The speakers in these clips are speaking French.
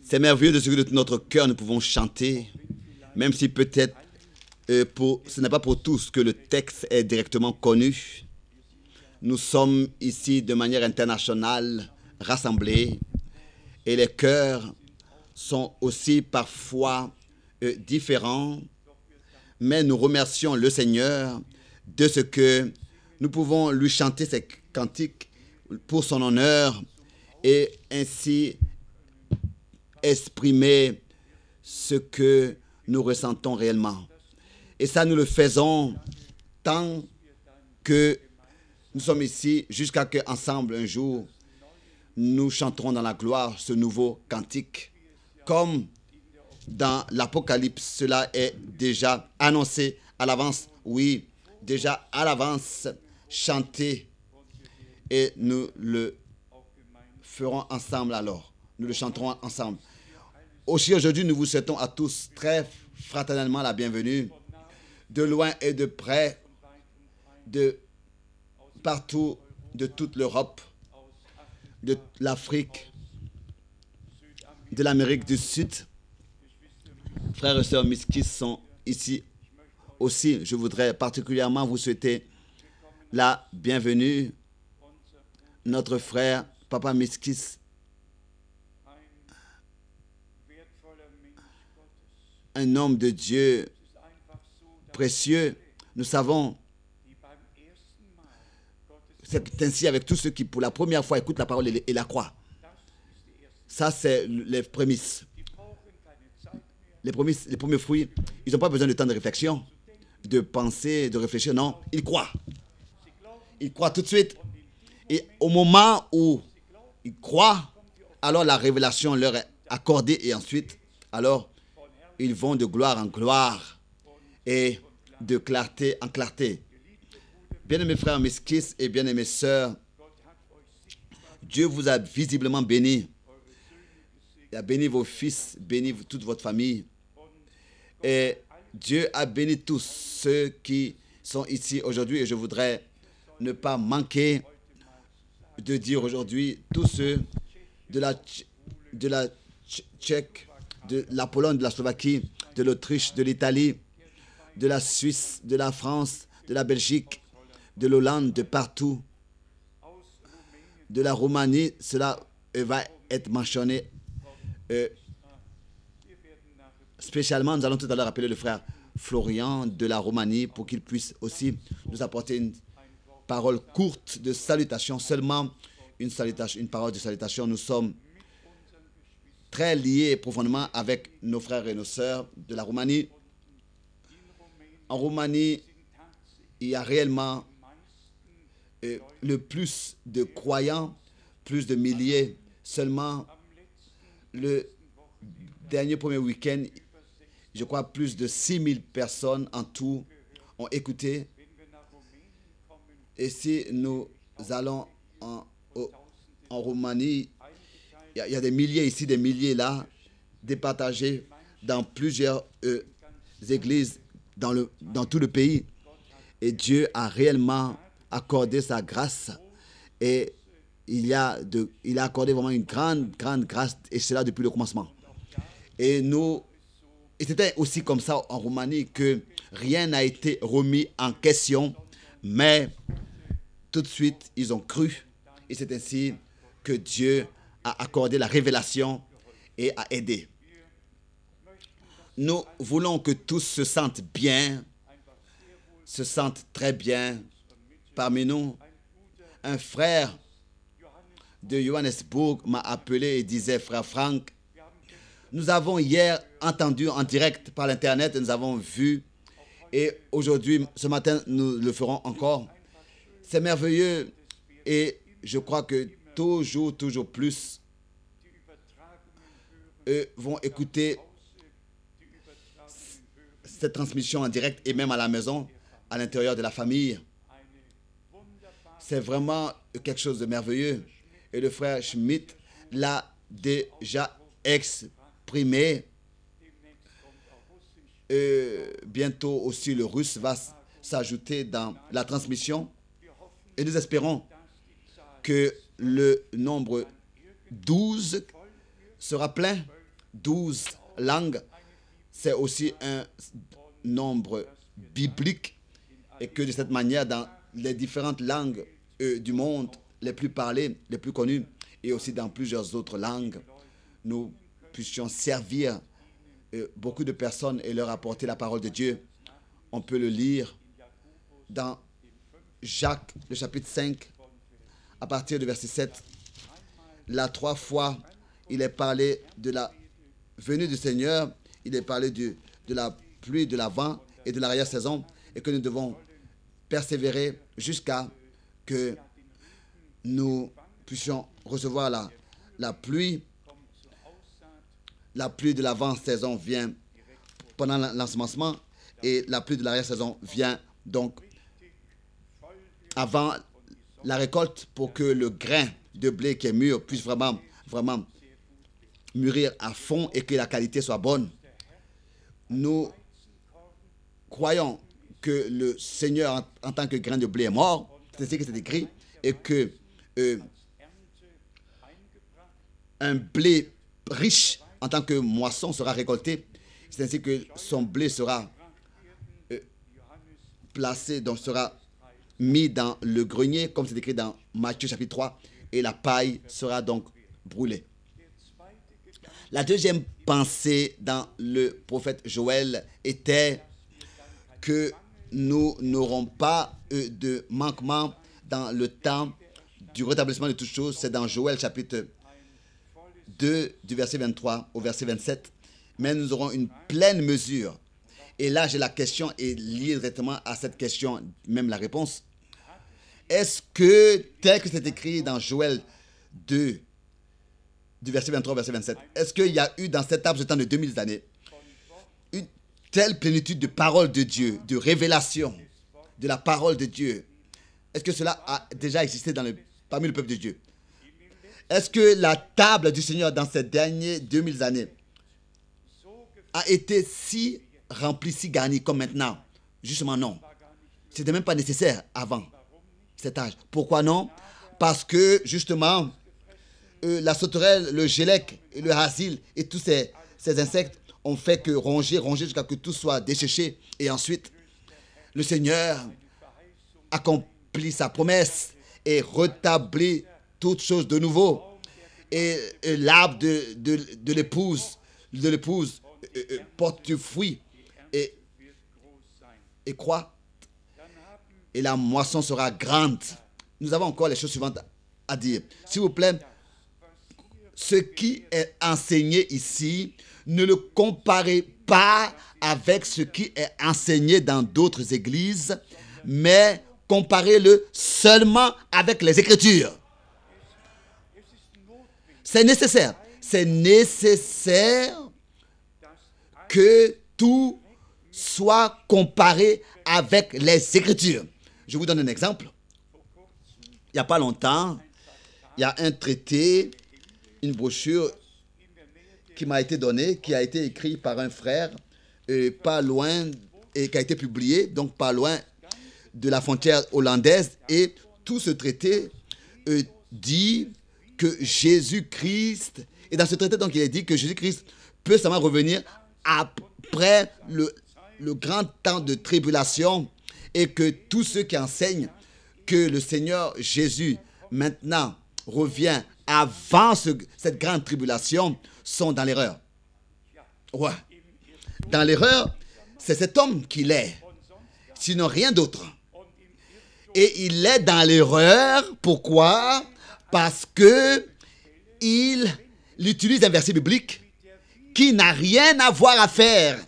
C'est merveilleux de ce que de tout notre cœur nous pouvons chanter, même si peut-être ce n'est pas pour tous que le texte est directement connu. Nous sommes ici de manière internationale rassemblés et les cœurs sont aussi parfois différents, mais nous remercions le Seigneur de ce que nous pouvons lui chanter ces cantiques pour son honneur et ainsi exprimer ce que nous ressentons réellement. Et ça, nous le faisons tant que nous sommes ici, jusqu'à ce qu'ensemble, un jour, nous chanterons dans la gloire ce nouveau cantique. Comme dans l'Apocalypse, cela est déjà annoncé à l'avance. Oui, déjà à l'avance, chanté. Et nous le ferons ensemble alors. Nous le chanterons ensemble. Aussi aujourd'hui, nous vous souhaitons à tous très fraternellement la bienvenue, de loin et de près, de partout, de toute l'Europe, de l'Afrique, de l'Amérique du Sud. Frères et sœurs Miskis sont ici aussi. Je voudrais particulièrement vous souhaiter la bienvenue. Notre frère, Papa Miskis, un homme de Dieu précieux. Nous savons, c'est ainsi avec tous ceux qui pour la première fois écoutent la parole et la croient. Ça, c'est les prémices. Les premiers fruits, ils n'ont pas besoin de temps de réflexion, de penser, de réfléchir. Non, ils croient. Ils croient tout de suite. Et au moment où ils croient, alors la révélation leur est accordée et ensuite, alors, ils vont de gloire en gloire et de clarté en clarté. Bien-aimés frères Miskis et bien-aimées sœurs, Dieu vous a visiblement béni. Il a béni vos fils, béni toute votre famille. Et Dieu a béni tous ceux qui sont ici aujourd'hui. Et je voudrais ne pas manquer de dire aujourd'hui tous ceux de la Tchèque, de la Pologne, de la Slovaquie, de l'Autriche, de l'Italie, de la Suisse, de la France, de la Belgique, de l'Hollande, de partout, de la Roumanie. Cela va être mentionné spécialement. Nous allons tout à l'heure appeler le frère Florian de la Roumanie pour qu'il puisse aussi nous apporter une parole courte de salutation, seulement une salutation, une parole de salutation. Nous sommes très liés profondément avec nos frères et nos sœurs de la Roumanie. En Roumanie, il y a réellement le plus de croyants, plus de milliers. Seulement, le premier week-end, je crois plus de 6000 personnes en tout ont écouté. Et si nous allons en Roumanie, il y a des milliers ici, des milliers là, départagés dans plusieurs églises dans tout le pays. Et Dieu a réellement accordé sa grâce. Et il a accordé vraiment une grande grâce, et cela depuis le commencement. Et c'était aussi comme ça en Roumanie que rien n'a été remis en question, mais tout de suite, ils ont cru. Et c'est ainsi que Dieu a accordé la révélation et a aidé. Nous voulons que tous se sentent bien, se sentent très bien parmi nous. Un frère de Johannesburg m'a appelé et disait: frère Frank, nous avons hier entendu en direct par l'internet et nous avons vu, et aujourd'hui, ce matin, nous le ferons encore. C'est merveilleux et je crois que toujours plus, eux vont écouter cette transmission en direct et même à la maison, à l'intérieur de la famille. C'est vraiment quelque chose de merveilleux. Et le frère Schmidt l'a déjà exprimé. Bientôt aussi le russe va s'ajouter dans la transmission. Et nous espérons que le nombre 12 sera plein. 12 langues, c'est aussi un nombre biblique. Et que de cette manière, dans les différentes langues du monde, les plus parlées, les plus connues, et aussi dans plusieurs autres langues, nous puissions servir beaucoup de personnes et leur apporter la parole de Dieu. On peut le lire dans Jacques, le chapitre 5, à partir du verset 7. Là, 3 fois, il est parlé de la venue du Seigneur, il est parlé de la pluie, de l'avant et de l'arrière-saison, et que nous devons persévérer jusqu'à que nous puissions recevoir la pluie. La pluie de l'avant-saison vient pendant l'ensemencement et la pluie de l'arrière-saison vient donc avant la récolte pour que le grain de blé qui est mûr puisse vraiment mûrir à fond et que la qualité soit bonne. Nous croyons que le Seigneur en tant que grain de blé est mort, c'est ce qui est écrit, et que un blé riche en tant que moisson sera récolté. C'est ainsi que son blé sera placé, donc sera mis dans le grenier, comme c'est écrit dans Matthieu chapitre 3, et la paille sera donc brûlée. La deuxième pensée dans le prophète Joël était que nous n'aurons pas de manquement dans le temps du rétablissement de toutes choses. C'est dans Joël chapitre 2 du verset 23 au verset 27. Mais nous aurons une pleine mesure. Et là, j'ai la question et lié directement à cette question, même la réponse. Est-ce que, tel que c'est écrit dans Joël 2, du verset 23 au verset 27, est-ce qu'il y a eu dans cet arbre de temps de 2000 années une telle plénitude de parole de Dieu, de révélation de la parole de Dieu? Est-ce que cela a déjà existé parmi le peuple de Dieu? Est-ce que la table du Seigneur dans ces derniers 2000 années a été si remplie, si garnie comme maintenant? Justement non. Ce n'était même pas nécessaire avant cet âge. Pourquoi non? Parce que justement, la sauterelle, le gélec, le hasil et tous ces insectes ont fait que ronger jusqu'à ce que tout soit desséché. Et ensuite, le Seigneur accomplit sa promesse et rétablit toutes choses de nouveau. Et l'arbre de l'épouse porte du fruit et croît. Et la moisson sera grande. Nous avons encore les choses suivantes à dire. S'il vous plaît, ce qui est enseigné ici, ne le comparez pas avec ce qui est enseigné dans d'autres églises, mais comparez-le seulement avec les Écritures. C'est nécessaire. C'est nécessaire que tout soit comparé avec les Écritures. Je vous donne un exemple. Il n'y a pas longtemps, il y a un traité, une brochure qui m'a été donnée, qui a été écrite par un frère, pas loin, et qui a été publié, donc pas loin de la frontière hollandaise. Et tout ce traité dit que Jésus-Christ, et dans ce traité, donc, il est dit que Jésus-Christ peut seulement revenir après le grand temps de tribulation, et que tous ceux qui enseignent que le Seigneur Jésus maintenant revient avant cette grande tribulation sont dans l'erreur. Ouais. Dans l'erreur, c'est cet homme qui l'est, sinon rien d'autre. Et il est dans l'erreur, pourquoi? Parce que il utilise un verset biblique qui n'a rien à voir à faire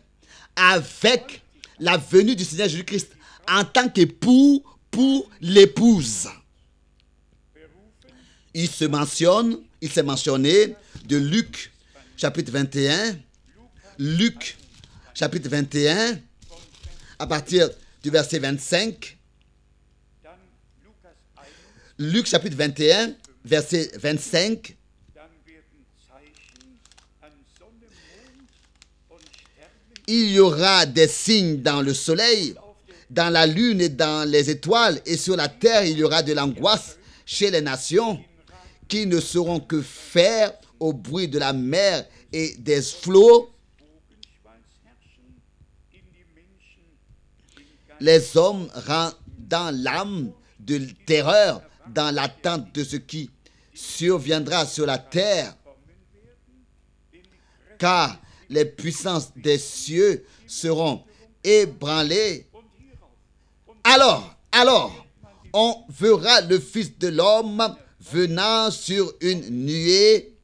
avec la venue du Seigneur Jésus-Christ en tant qu'époux pour l'épouse. Il s'est mentionné de Luc chapitre 21. Luc chapitre 21, à partir du verset 25. Luc chapitre 21, verset 25. Il y aura des signes dans le soleil, dans la lune et dans les étoiles, et sur la terre, il y aura de l'angoisse chez les nations qui ne sauront que faire au bruit de la mer et des flots. Les hommes rentrent dans l'âme de terreur, dans l'attente de ce qui surviendra sur la terre, car les puissances des cieux seront ébranlées. Alors, on verra le Fils de l'homme venant sur une nuée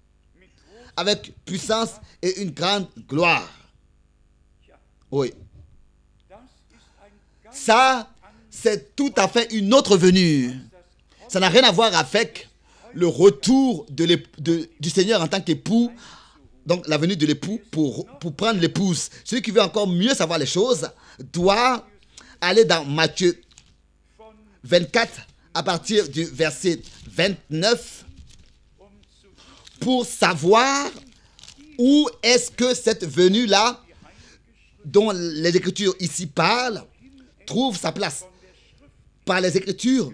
avec puissance et une grande gloire. Oui. Ça, c'est tout à fait une autre venue. Ça n'a rien à voir avec le retour du Seigneur en tant qu'époux. Donc, la venue de l'époux pour prendre l'épouse. Celui qui veut encore mieux savoir les choses doit aller dans Matthieu 24 à partir du verset 29 pour savoir où est-ce que cette venue-là, dont les Écritures ici parlent, trouve sa place. Par les Écritures,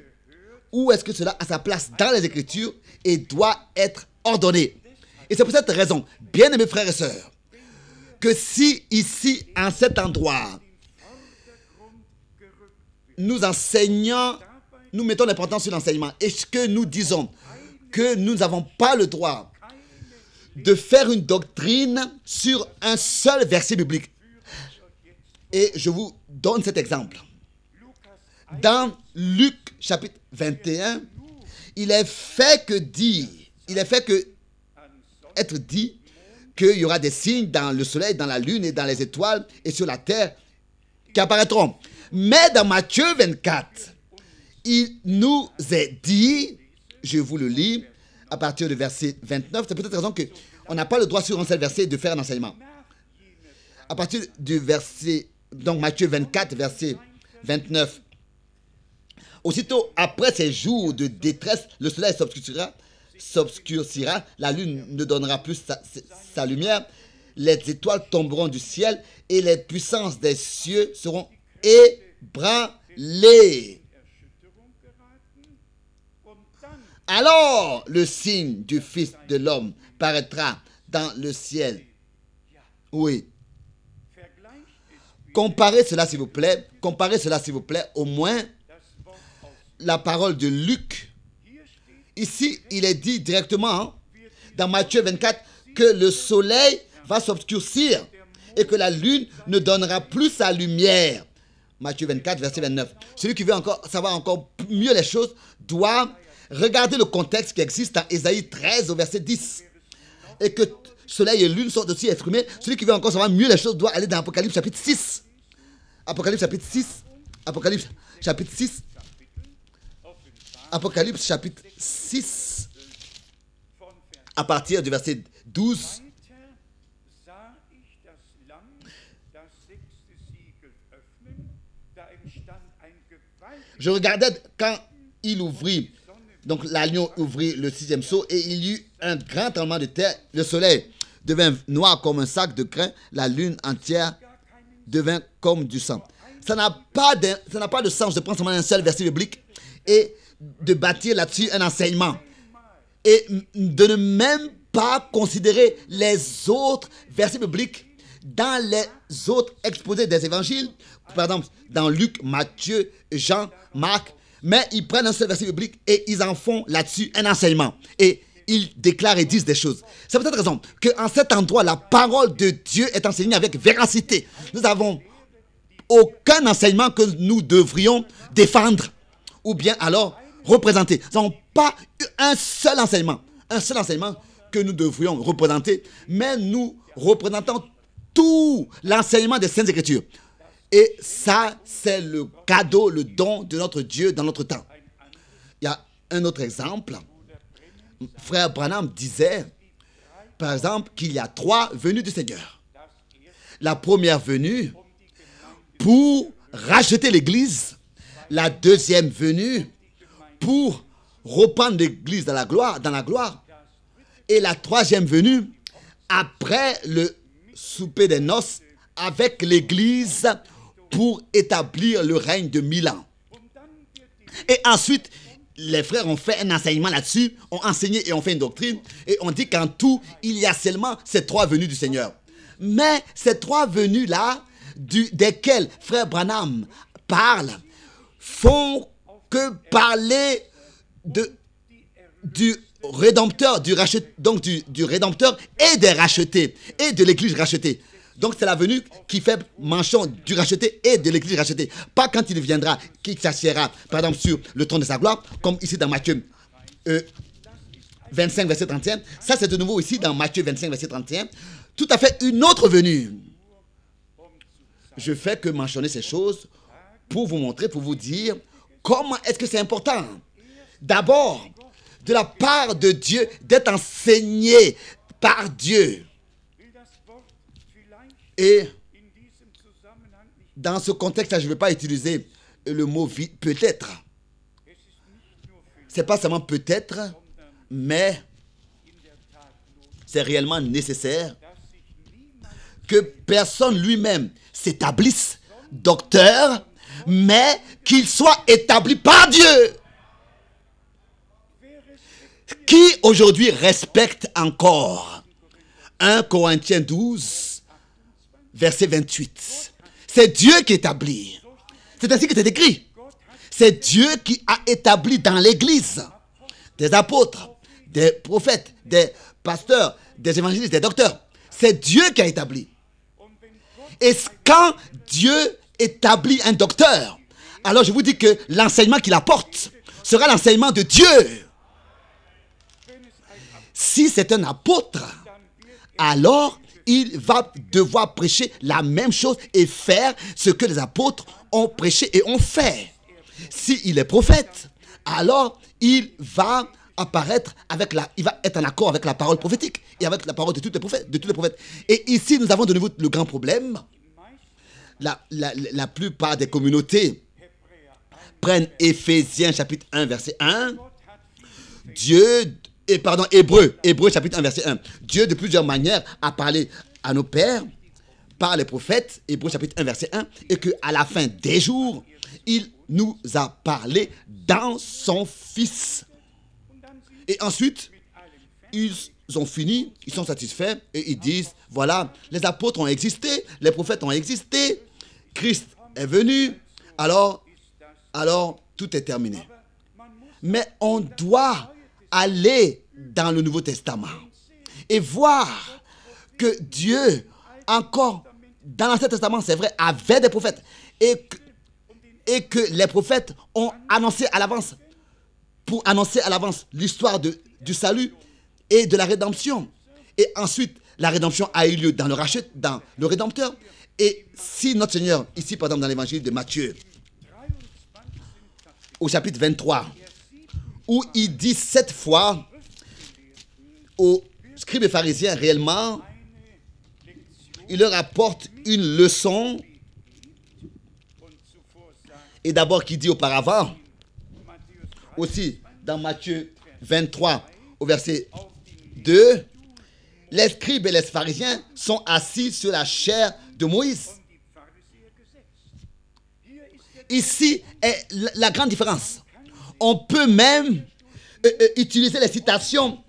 où est-ce que cela a sa place dans les Écritures et doit être ordonné. Et c'est pour cette raison, bien aimés frères et sœurs, que si ici, en cet endroit, nous enseignons, nous mettons l'importance sur l'enseignement, et que nous disons que nous n'avons pas le droit de faire une doctrine sur un seul verset biblique. Et je vous donne cet exemple. Dans Luc chapitre 21, il est fait être dit qu'il y aura des signes dans le soleil, dans la lune et dans les étoiles et sur la terre qui apparaîtront. Mais dans Matthieu 24, il nous est dit, je vous le lis, à partir du verset 29, c'est peut-être raison qu'on n'a pas le droit sur un seul verset de faire un enseignement. À partir du verset, donc Matthieu 24, verset 29. Aussitôt après ces jours de détresse, le soleil s'obscurcira, la lune ne donnera plus sa lumière, les étoiles tomberont du ciel et les puissances des cieux seront ébranlées. Alors le signe du Fils de l'homme paraîtra dans le ciel. Oui. Comparez cela s'il vous plaît, au moins la parole de Luc. Ici, il est dit directement dans Matthieu 24 que le soleil va s'obscurcir et que la lune ne donnera plus sa lumière. Matthieu 24, verset 29. Celui qui veut savoir encore mieux les choses doit regarder le contexte qui existe dans Ésaïe 13 au verset 10. Et que soleil et lune sont aussi exprimés. Celui qui veut encore savoir mieux les choses doit aller dans Apocalypse chapitre 6. Apocalypse chapitre 6. Apocalypse chapitre 6. Apocalypse chapitre 6, à partir du verset 12. Je regardais quand il ouvrit, donc l'agneau ouvrit le 6e sceau et il y eut un grand tremblement de terre. Le soleil devint noir comme un sac de crin, la lune entière devint comme du sang. Ça n'a pas de sens de prendre seulement un seul verset biblique et de bâtir là-dessus un enseignement et de ne même pas considérer les autres versets bibliques dans les autres exposés des évangiles, par exemple dans Luc, Matthieu, Jean, Marc, mais ils prennent un seul verset biblique et ils en font là-dessus un enseignement et ils déclarent et disent des choses. C'est pour cette raison qu'en cet endroit, la parole de Dieu est enseignée avec véracité. Nous n'avons aucun enseignement que nous devrions défendre ou bien alors représenter. Nous n'avons pas un seul enseignement que nous devrions représenter, mais nous représentons tout l'enseignement des Saintes Écritures. Et ça, c'est le cadeau, le don de notre Dieu dans notre temps. Il y a un autre exemple. Frère Branham disait, par exemple, qu'il y a 3 venues du Seigneur. La première venue pour racheter l'Église. La deuxième venue pour reprendre l'Église dans la gloire. Et la troisième venue après le souper des noces avec l'Église pour établir le règne de 1000 ans. Et ensuite, les frères ont fait un enseignement là-dessus, ont enseigné et ont fait une doctrine. Et on dit qu'en tout, il y a seulement ces 3 venues du Seigneur. Mais ces 3 venues-là, desquelles frère Branham parle, font que parler du Rédempteur, donc du Rédempteur et des rachetés, et de l'Église rachetée. Donc c'est la venue qui fait mention du racheté et de l'Église rachetée. Pas quand il viendra, qui s'assiera, par exemple, sur le trône de sa gloire, comme ici dans Matthieu 25, verset 31. Ça, c'est de nouveau ici dans Matthieu 25, verset 31. Tout à fait une autre venue. Je fais que mentionner ces choses pour vous montrer, pour vous dire comment est-ce que c'est important. D'abord, de la part de Dieu, d'être enseigné par Dieu. Et dans ce contexte-là, je ne vais pas utiliser le mot peut-être. Ce n'est pas seulement peut-être, mais c'est réellement nécessaire que personne lui-même s'établisse docteur, mais qu'il soit établi par Dieu. Qui aujourd'hui respecte encore 1 Corinthiens 12, verset 28. C'est Dieu qui établit. C'est ainsi que c'est écrit. C'est Dieu qui a établi dans l'Église des apôtres, des prophètes, des pasteurs, des évangélistes, des docteurs. C'est Dieu qui a établi. Et quand Dieu établit un docteur, alors je vous dis que l'enseignement qu'il apporte sera l'enseignement de Dieu. Si c'est un apôtre, alors il va devoir prêcher la même chose et faire ce que les apôtres ont prêché et ont fait. S'il est prophète, alors il va apparaître il va être en accord avec la parole prophétique et avec la parole de tous les prophètes. Et ici, nous avons de nouveau le grand problème. La plupart des communautés prennent Éphésiens chapitre 1, verset 1. Hébreux chapitre 1, verset 1. Dieu, de plusieurs manières, a parlé à nos pères par les prophètes, Hébreux chapitre 1, verset 1, et qu'à la fin des jours, il nous a parlé dans son Fils. Et ensuite, ils ont fini, ils sont satisfaits, et ils disent, voilà, les apôtres ont existé, les prophètes ont existé, Christ est venu, alors tout est terminé. Mais on doit aller dans le Nouveau Testament et voir que Dieu, encore dans l'Ancien Testament, c'est vrai, avait des prophètes et que les prophètes ont annoncé à l'avance, pour annoncer à l'avance l'histoire du salut et de la rédemption. Et ensuite, la rédemption a eu lieu dans le Rédempteur. Et si notre Seigneur, ici par exemple dans l'évangile de Matthieu, au chapitre 23, où il dit 7 fois aux scribes et pharisiens réellement, il leur apporte une leçon. Et d'abord qu'il dit auparavant, aussi dans Matthieu 23 au verset 2, les scribes et les pharisiens sont assis sur la chair de Moïse. Ici est la grande différence. On peut même utiliser les citations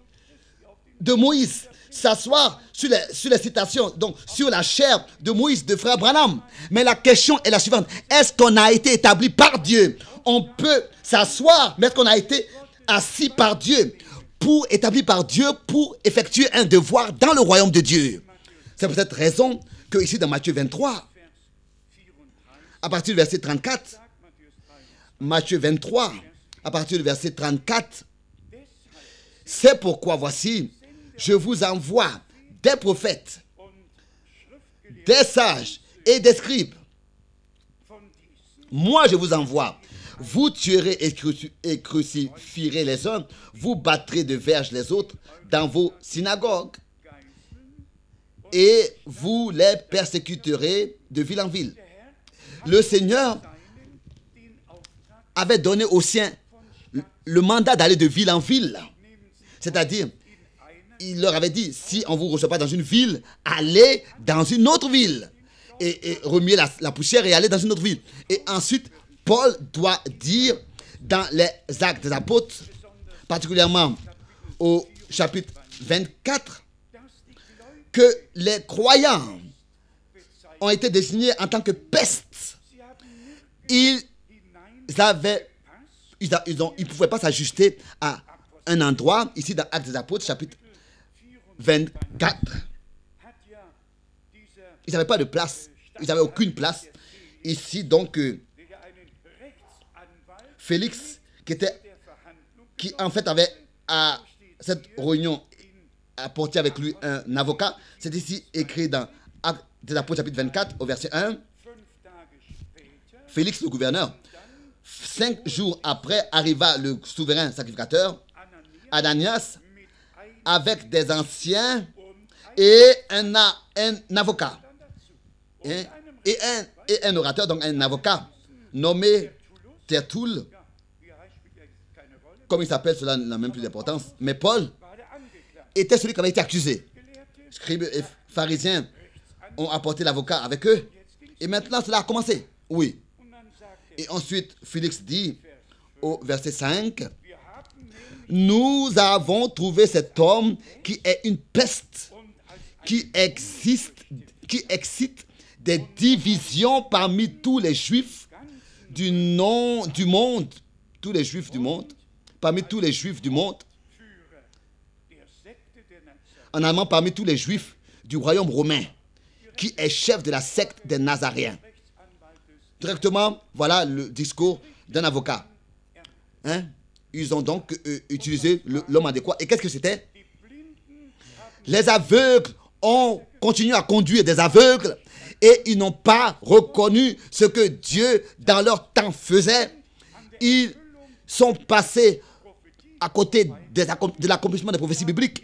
de Moïse, s'asseoir sur les citations, donc sur la chair de Moïse, de frère Branham. Mais la question est la suivante. Est-ce qu'on a été établi par Dieu? On peut s'asseoir, mais est-ce qu'on a été assis par Dieu, établi par Dieu pour effectuer un devoir dans le royaume de Dieu? C'est pour cette raison que ici dans Matthieu 23, à partir du verset 34, Matthieu 23, à partir du verset 34, c'est pourquoi voici, je vous envoie des prophètes, des sages et des scribes. Moi, je vous envoie. Vous tuerez et crucifierez les uns, vous battrez de verges les autres dans vos synagogues, et vous les persécuterez de ville en ville. Le Seigneur avait donné aux siens le mandat d'aller de ville en ville. C'est-à-dire, il leur avait dit, si on ne vous reçoit pas dans une ville, allez dans une autre ville. Et remuer la poussière et aller dans une autre ville. Et ensuite, Paul doit dire, dans les Actes des Apôtres, particulièrement au chapitre 24, que les croyants ont été désignés en tant que peste. Ils ne pouvaient pas s'ajuster à un endroit, ici dans Actes des Apôtres, chapitre 24. Ils n'avaient pas de place, ils n'avaient aucune place. Ici, donc, Félix, qui en fait avait à cette réunion apporté avec lui un avocat, c'est ici écrit dans Actes des Apôtres, chapitre 24, au verset 1. Félix, le gouverneur, 5 jours après, arriva le souverain sacrificateur, Ananias, avec des anciens et un avocat. Et un orateur, donc un avocat, nommé Tertulle, comme il s'appelle, cela n'a même plus d'importance. Mais Paul était celui qui avait été accusé. Scribes et pharisiens ont apporté l'avocat avec eux. Et maintenant, cela a commencé. Oui. Et ensuite, Félix dit au verset 5, « Nous avons trouvé cet homme qui est une peste, qui excite des divisions parmi tous les juifs du monde, tous les juifs du monde, parmi tous les juifs du monde, en allemand parmi tous les juifs du royaume romain, qui est chef de la secte des Nazaréens. » Directement, voilà le discours d'un avocat. Hein? Ils ont donc utilisé l'homme adéquat. Et qu'est-ce que c'était? Les aveugles ont continué à conduire des aveugles et ils n'ont pas reconnu ce que Dieu, dans leur temps, faisait. Ils sont passés à côté de l'accomplissement des prophéties bibliques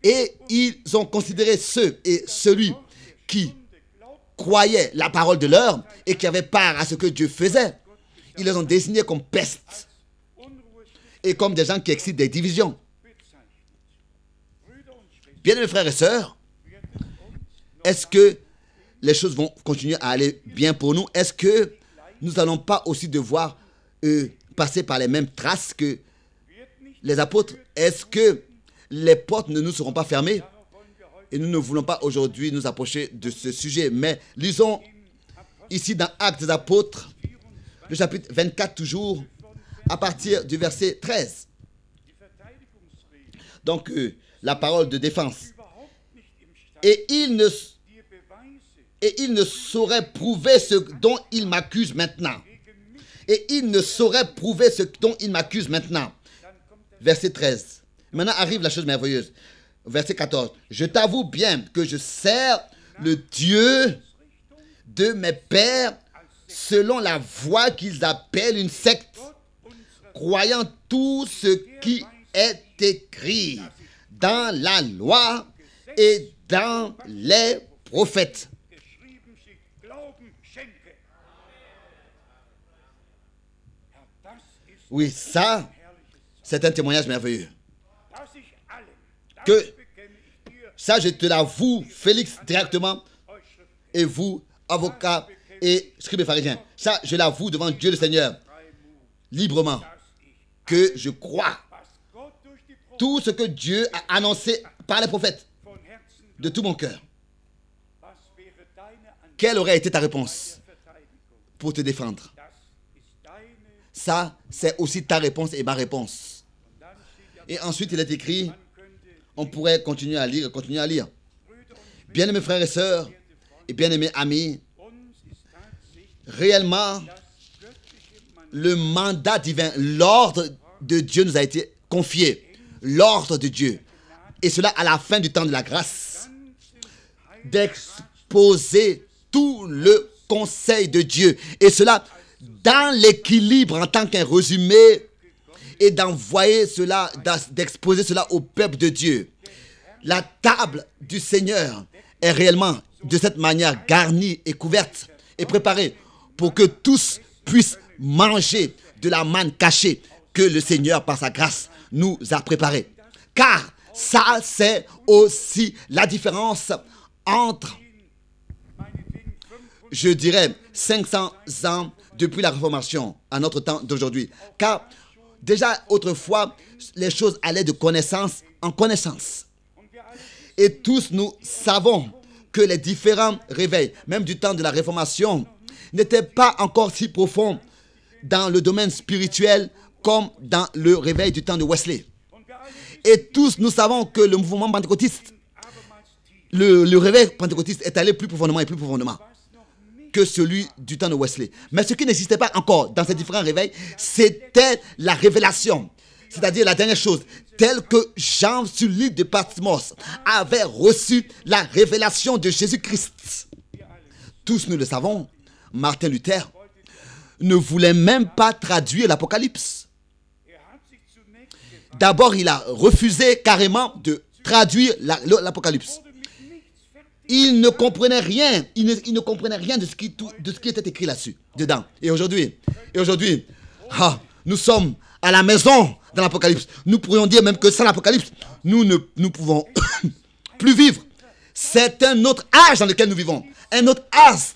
et ils ont considéré celui qui croyait la parole de l'heure et qui avait part à ce que Dieu faisait. Ils les ont désignés comme peste et comme des gens qui excitent des divisions. Bien-aimés frères et sœurs, est-ce que les choses vont continuer à aller bien pour nous? Est-ce que nous n'allons pas aussi devoir passer par les mêmes traces que les apôtres? Est-ce que les portes ne nous seront pas fermées? Et nous ne voulons pas aujourd'hui nous approcher de ce sujet, mais lisons ici dans Actes des Apôtres, le chapitre 24 toujours, à partir du verset 13. Donc, la parole de défense. Et il ne saurait prouver ce dont il m'accuse maintenant. Et il ne saurait prouver ce dont il m'accuse maintenant. Verset 13. Maintenant arrive la chose merveilleuse. Verset 14. Je t'avoue bien que je sers le Dieu de mes pères selon la voie qu'ils appellent une secte, croyant tout ce qui est écrit dans la loi et dans les prophètes. Oui, ça, c'est un témoignage merveilleux. Que ça, je te l'avoue, Félix, directement, et vous, avocats et scribes et pharisiens, ça, je l'avoue devant Dieu le Seigneur, librement, que je crois tout ce que Dieu a annoncé par les prophètes, de tout mon cœur. Quelle aurait été ta réponse pour te défendre? Ça, c'est aussi ta réponse et ma réponse. Et ensuite, il est écrit, on pourrait continuer à lire. Bien-aimés frères et sœurs, et bien-aimés amis, réellement, le mandat divin, l'ordre de Dieu nous a été confié. L'ordre de Dieu. Et cela à la fin du temps de la grâce, d'exposer tout le conseil de Dieu. Et cela dans l'équilibre en tant qu'un résumé et d'envoyer cela, d'exposer cela au peuple de Dieu. La table du Seigneur est réellement de cette manière garnie et couverte et préparée pour que tous puissent manger de la manne cachée que le Seigneur, par sa grâce, nous a préparée. Car ça, c'est aussi la différence entre, je dirais, 500 ans depuis la Réformation à notre temps d'aujourd'hui. Car déjà autrefois, les choses allaient de connaissance en connaissance. Et tous nous savons que les différents réveils, même du temps de la Réformation, n'étaient pas encore si profonds dans le domaine spirituel comme dans le réveil du temps de Wesley. Et tous nous savons que le mouvement pentecôtiste, le réveil pentecôtiste est allé plus profondément et plus profondément que celui du temps de Wesley. Mais ce qui n'existait pas encore dans ces différents réveils, c'était la révélation. C'est-à-dire la dernière chose, telle que Jean sur l'île de Patmos avait reçu la révélation de Jésus-Christ. Tous nous le savons, Martin Luther ne voulait même pas traduire l'Apocalypse. D'abord, il a refusé carrément de traduire l'Apocalypse. Il ne comprenait rien. Il ne comprenait rien de ce qui était écrit là-dessus, dedans. Et aujourd'hui, nous sommes à la maison dans l'Apocalypse. Nous pourrions dire même que sans l'Apocalypse, nous ne pouvons plus vivre. C'est un autre âge dans lequel nous vivons. Un autre âge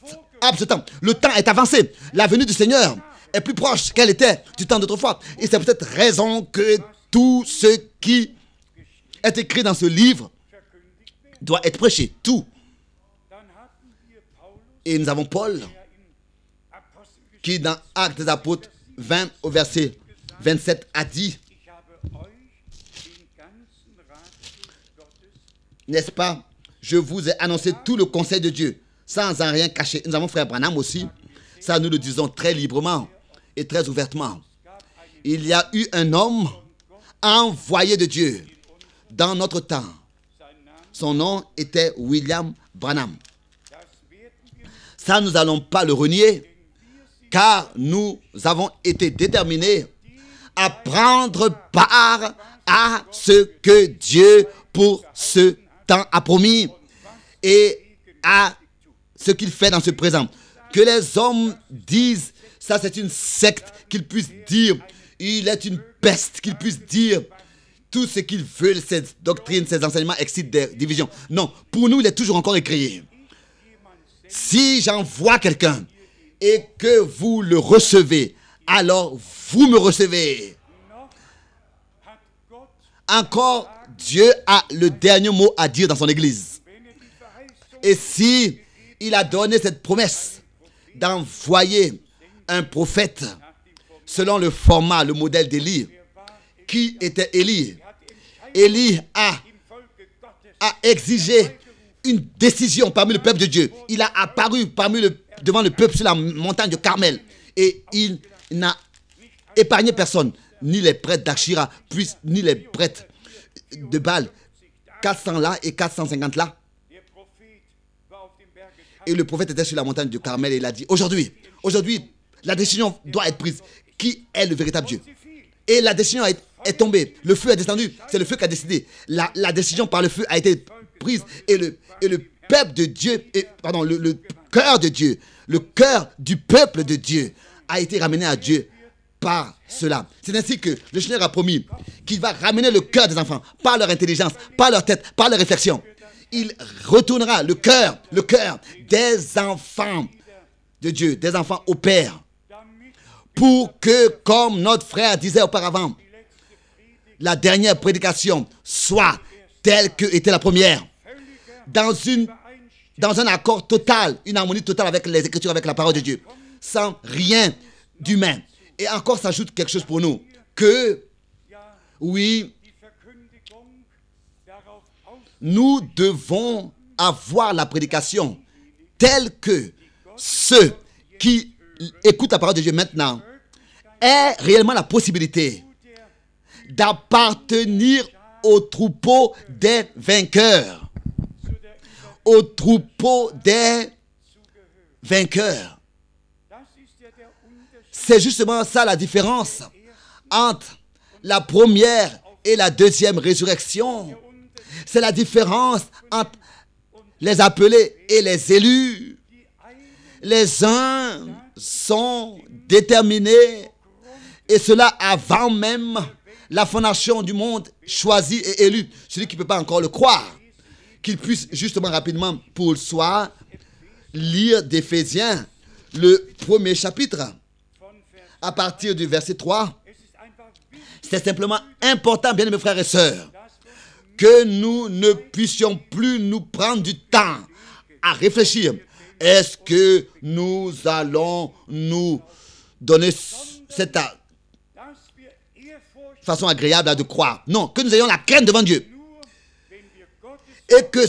de temps. Le temps est avancé. La venue du Seigneur est plus proche qu'elle était du temps d'autrefois. Et c'est pour cette raison que tout ce qui est écrit dans ce livre doit être prêché. Tout. Et nous avons Paul qui, dans Actes des Apôtres 20 au verset 27, a dit, n'est-ce pas, je vous ai annoncé tout le conseil de Dieu, sans en rien cacher. Nous avons frère Branham aussi, ça nous le disons très librement et très ouvertement. Il y a eu un homme envoyé de Dieu dans notre temps. Son nom était William Branham. Ça, nous n'allons pas le renier, car nous avons été déterminés à prendre part à ce que Dieu, pour ce temps, a promis et à ce qu'il fait dans ce présent. Que les hommes disent, ça c'est une secte, qu'ils puissent dire, il est une peste, qu'ils puissent dire tout ce qu'ils veulent, ces doctrines, ces enseignements excitent des divisions. Non, pour nous, il est toujours encore écrit. Si j'envoie quelqu'un et que vous le recevez, alors vous me recevez. Encore, Dieu a le dernier mot à dire dans son Église. Et si il a donné cette promesse d'envoyer un prophète selon le format, le modèle d'Élie, qui était Élie? Élie a exigé une décision parmi le peuple de Dieu. Il a apparu devant le peuple sur la montagne de Carmel. Et il n'a épargné personne. Ni les prêtres d'Achira, ni les prêtres de Baal. 400 là et 450 là. Et le prophète était sur la montagne de Carmel et il a dit, aujourd'hui, la décision doit être prise. Qui est le véritable Dieu? Et la décision est tombée. Le feu est descendu. C'est le feu qui a décidé. La décision par le feu a été prise. Et le peuple de Dieu, le cœur de Dieu, le cœur du peuple de Dieu a été ramené à Dieu par cela. C'est ainsi que le Seigneur a promis qu'il va ramener le cœur des enfants par leur intelligence, par leur tête, par leur réflexion. Il retournera le cœur des enfants de Dieu, des enfants au Père, pour que, comme notre frère disait auparavant, la dernière prédication soit telle que était la première, dans un accord total, une harmonie totale avec les Écritures, avec la parole de Dieu, sans rien d'humain. Et encore s'ajoute quelque chose pour nous, que, oui, nous devons avoir la prédication telle que ceux qui écoutent la parole de Dieu maintenant aient réellement la possibilité d'appartenir au troupeau des vainqueurs. Au troupeau des vainqueurs. C'est justement ça la différence entre la première et la deuxième résurrection. C'est la différence entre les appelés et les élus. Les uns sont déterminés, et cela avant même la fondation du monde, choisi et élu. Celui qui ne peut pas encore le croire, qu'il puisse justement rapidement pour le soir lire d'Éphésiens, le premier chapitre. à partir du verset 3, c'est simplement important, bien mes frères et sœurs, que nous ne puissions plus nous prendre du temps à réfléchir. Est-ce que nous allons nous donner cette façon agréable de croire? Non, que nous ayons la crainte devant Dieu. Et que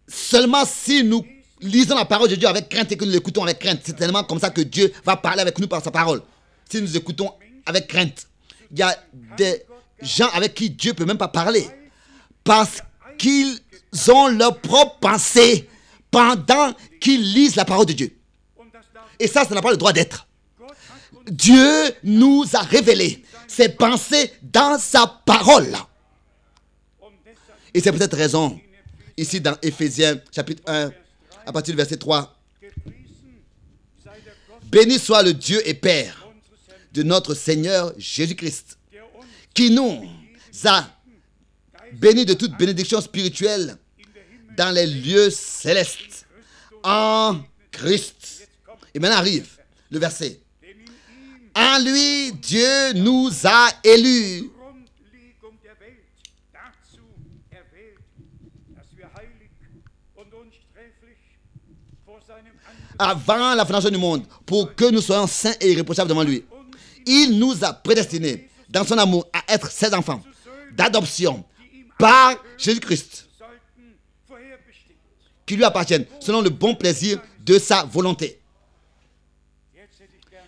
seulement si nous lisons la parole de Dieu avec crainte et que nous l'écoutons avec crainte, c'est tellement comme ça que Dieu va parler avec nous par sa parole. Si nous écoutons avec crainte. Il y a des gens avec qui Dieu ne peut même pas parler parce qu'ils ont leur propre pensée pendant qu'ils lisent la parole de Dieu. Et ça n'a pas le droit d'être. Dieu nous a révélé ses pensées dans sa parole. Et c'est pour cette raison, ici dans Éphésiens chapitre 1, à partir du verset 3, béni soit le Dieu et Père de notre Seigneur Jésus-Christ, qui nous a bénis de toute bénédiction spirituelle dans les lieux célestes, en Christ. Et maintenant arrive le verset. En lui, Dieu nous a élus. Avant la fondation du monde, pour que nous soyons saints et irréprochables devant lui. Il nous a prédestinés dans son amour à être ses enfants d'adoption par Jésus-Christ, qui lui appartiennent selon le bon plaisir de sa volonté.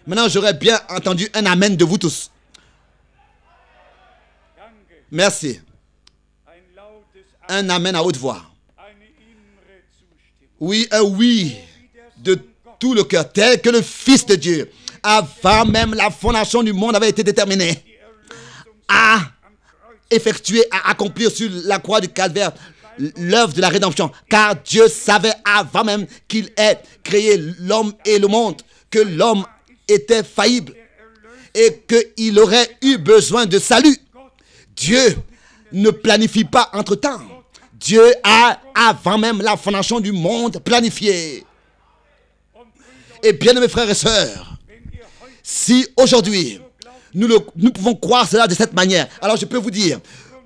Maintenant, j'aurais bien entendu un amen de vous tous. Merci. Un amen à haute voix. Oui, un oui de tout le cœur, tel que le Fils de Dieu, avant même la fondation du monde, avait été déterminé à effectuer, à accomplir sur la croix du calvaire l'œuvre de la rédemption. Car Dieu savait avant même qu'il ait créé l'homme et le monde, que l'homme était faillible et qu'il aurait eu besoin de salut. Dieu ne planifie pas entre-temps. Dieu a, avant même la fondation du monde, planifié. Et bien, mes frères et sœurs, si aujourd'hui, nous pouvons croire cela de cette manière, alors je peux vous dire,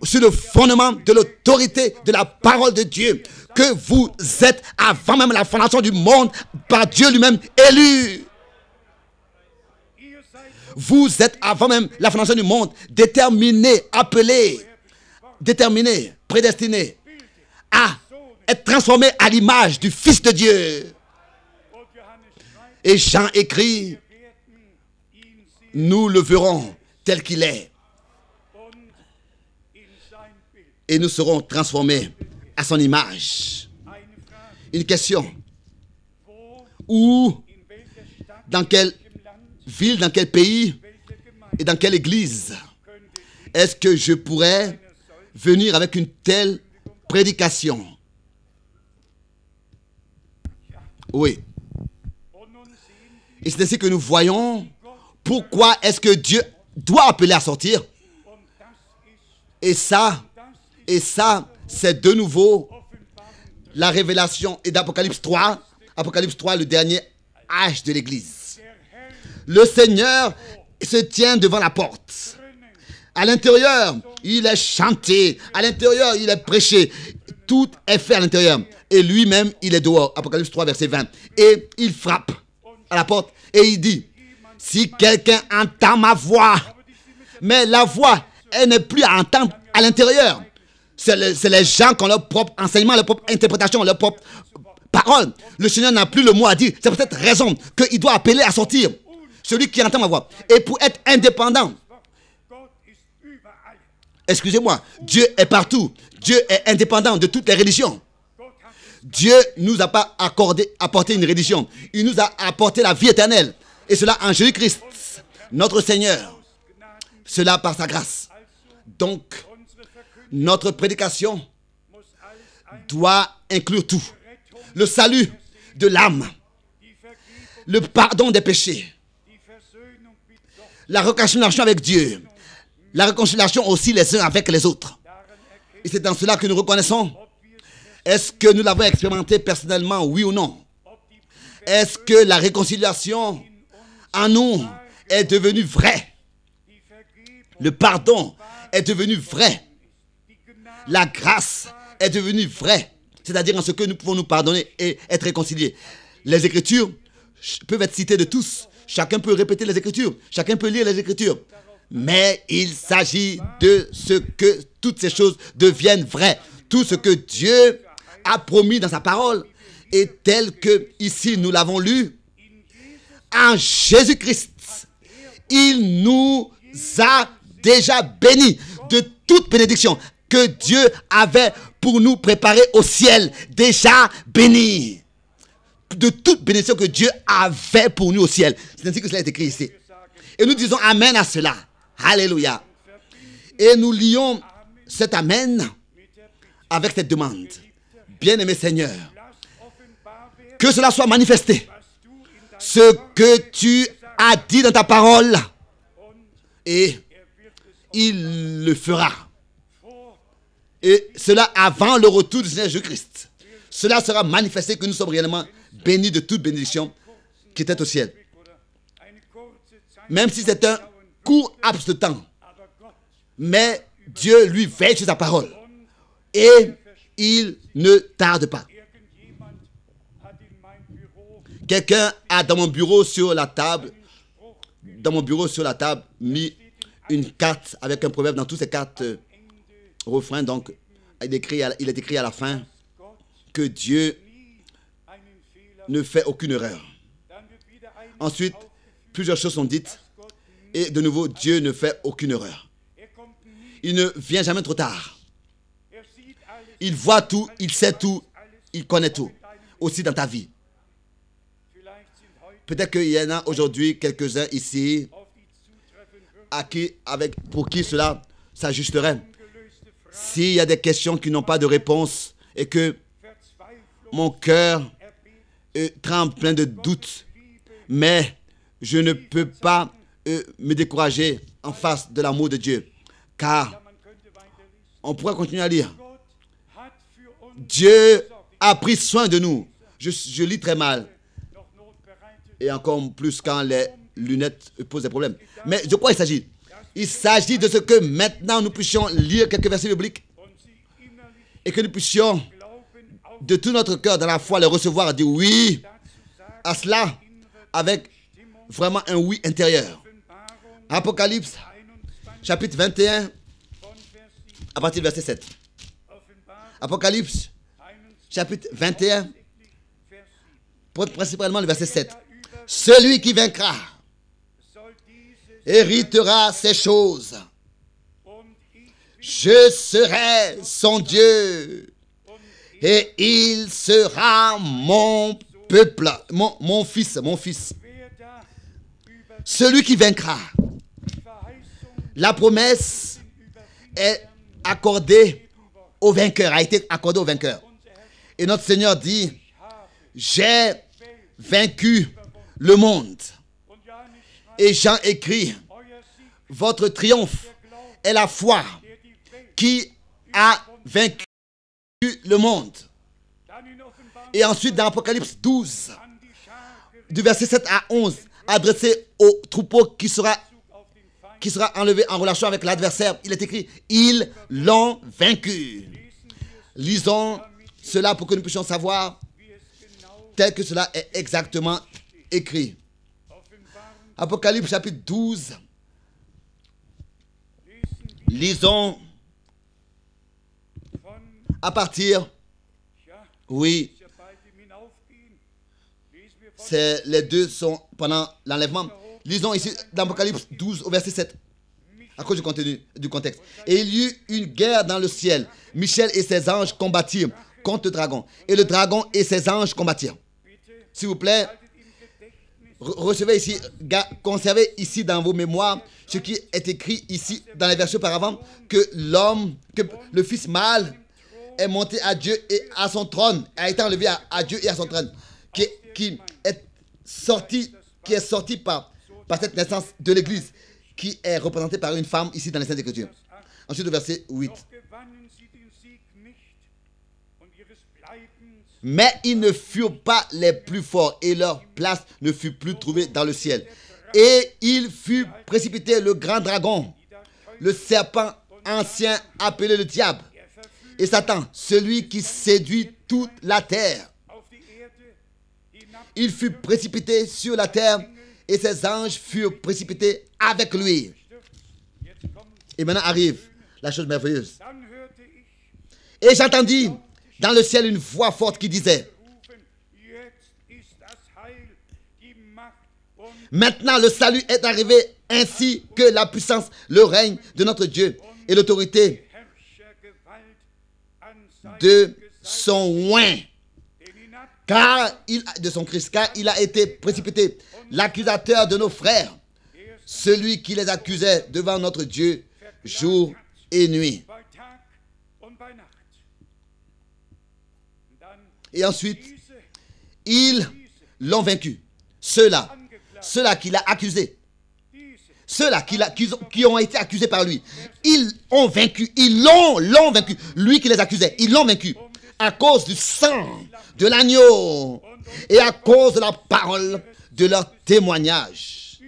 sur le fondement de l'autorité de la parole de Dieu, que vous êtes, avant même la fondation du monde, par Dieu lui-même, élus. Vous êtes, avant même la fondation du monde, déterminés, appelés, déterminés, prédestinés à être transformés à l'image du Fils de Dieu. Et Jean écrit, nous le verrons tel qu'il est. Et nous serons transformés à son image. Une question. Où, dans quelle ville, dans quel pays et dans quelle église est-ce que je pourrais venir avec une telle prédication? Oui. Et c'est ainsi que nous voyons pourquoi est-ce que Dieu doit appeler à sortir. Et ça, c'est de nouveau la révélation et d'Apocalypse 3. Apocalypse 3, le dernier âge de l'Église. Le Seigneur se tient devant la porte. À l'intérieur, il est chanté. À l'intérieur, il est prêché. Tout est fait à l'intérieur. Et lui-même, il est dehors. Apocalypse 3, verset 20. Et il frappe à la porte et il dit, si quelqu'un entend ma voix, mais la voix, elle n'est plus à entendre à l'intérieur. C'est les gens qui ont leur propre enseignement, leur propre interprétation, leur propre parole. Le Seigneur n'a plus le mot à dire. C'est pour cette raison qu'il doit appeler à sortir celui qui entend ma voix. Et pour être indépendant, excusez-moi, Dieu est partout. Dieu est indépendant de toutes les religions. Dieu ne nous a pas apporté une religion. Il nous a apporté la vie éternelle. Et cela en Jésus-Christ, notre Seigneur. Cela par sa grâce. Donc, notre prédication doit inclure tout. Le salut de l'âme, le pardon des péchés, la réconciliation avec Dieu, la réconciliation aussi les uns avec les autres. Et c'est dans cela que nous reconnaissons. Est-ce que nous l'avons expérimenté personnellement, oui ou non? Est-ce que la réconciliation en nous est devenu vrai. Le pardon est devenu vrai. La grâce est devenue vraie. C'est-à-dire en ce que nous pouvons nous pardonner et être réconciliés. Les Écritures peuvent être citées de tous. Chacun peut répéter les Écritures. Chacun peut lire les Écritures. Mais il s'agit de ce que toutes ces choses deviennent vraies. Tout ce que Dieu a promis dans sa parole est tel que ici nous l'avons lu. En Jésus-Christ, il nous a déjà bénis de toute bénédiction que Dieu avait pour nous préparer au ciel, déjà bénis. De toute bénédiction que Dieu avait pour nous au ciel. C'est ainsi que cela est écrit ici. Et nous disons Amen à cela. Alléluia. Et nous lions cet Amen avec cette demande. Bien-aimé Seigneur, que cela soit manifesté. Ce que tu as dit dans ta parole. Et il le fera. Et cela avant le retour du Seigneur Jésus-Christ. Cela sera manifesté que nous sommes réellement bénis de toute bénédiction qui était au ciel. Même si c'est un court laps de temps. Mais Dieu lui veille sur sa parole. Et il ne tarde pas. Quelqu'un a dans mon bureau sur la table, mis une carte avec un proverbe dans toutes ces cartes refrains. Donc, il est écrit à la fin que Dieu ne fait aucune erreur. Ensuite, plusieurs choses sont dites. Et de nouveau, Dieu ne fait aucune erreur. Il ne vient jamais trop tard. Il voit tout, il sait tout, il connaît tout. Aussi dans ta vie. Peut-être qu'il y en a aujourd'hui quelques-uns ici pour qui cela s'ajusterait. S'il y a des questions qui n'ont pas de réponse et que mon cœur tremble plein de doutes, mais je ne peux pas me décourager en face de l'amour de Dieu. Car on pourrait continuer à lire. Dieu a pris soin de nous. Je lis très mal. Et encore plus quand les lunettes posent des problèmes. Mais de quoi il s'agit? Il s'agit de ce que maintenant nous puissions lire quelques versets bibliques et que nous puissions de tout notre cœur dans la foi les recevoir et dire oui à cela avec vraiment un oui intérieur. Apocalypse chapitre 21 à partir du verset 7. Apocalypse chapitre 21 principalement le verset 7. Celui qui vaincra héritera ces choses. Je serai son Dieu et il sera mon peuple, mon fils. Celui qui vaincra. La promesse est accordée au vainqueur, a été accordée au vainqueur. Et notre Seigneur dit, j'ai vaincu le monde. Et Jean écrit, votre triomphe est la foi qui a vaincu le monde. Et ensuite dans Apocalypse 12, du verset 7 à 11, adressé au troupeau qui sera enlevé en relation avec l'adversaire, il est écrit, ils l'ont vaincu. Lisons cela pour que nous puissions savoir tel que cela est exactement écrit. Apocalypse chapitre 12. Lisons à partir, oui, les deux sont pendant l'enlèvement. Lisons ici dans Apocalypse 12 au verset 7. À cause du contenu, du contexte. Et il y eut une guerre dans le ciel. Michel et ses anges combattirent contre le dragon. Et le dragon et ses anges combattirent. S'il vous plaît, recevez ici, conservez ici dans vos mémoires ce qui est écrit ici dans les versets auparavant, que le fils mâle est monté à Dieu et à son trône, a été enlevé à Dieu et à son trône, qui est sorti par cette naissance de l'Église, qui est représentée par une femme ici dans les Saintes Écritures. Ensuite, au verset 8. Mais ils ne furent pas les plus forts et leur place ne fut plus trouvée dans le ciel. Et il fut précipité, le grand dragon, le serpent ancien appelé le diable, et Satan, celui qui séduit toute la terre. Il fut précipité sur la terre, et ses anges furent précipités avec lui. Et maintenant arrive la chose merveilleuse. Et j'entendis dans le ciel une voix forte qui disait: maintenant le salut est arrivé, ainsi que la puissance, le règne de notre Dieu et l'autorité de son oint, de son Christ, car il a été précipité, l'accusateur de nos frères, celui qui les accusait devant notre Dieu jour et nuit. Et ensuite, ils l'ont vaincu. Ceux-là qui l'ont accusé, ceux-là qui ont été accusés par lui, ils ont vaincu, ils l'ont vaincu. Lui qui les accusait, ils l'ont vaincu à cause du sang de l'agneau et à cause de la parole de leur témoignage.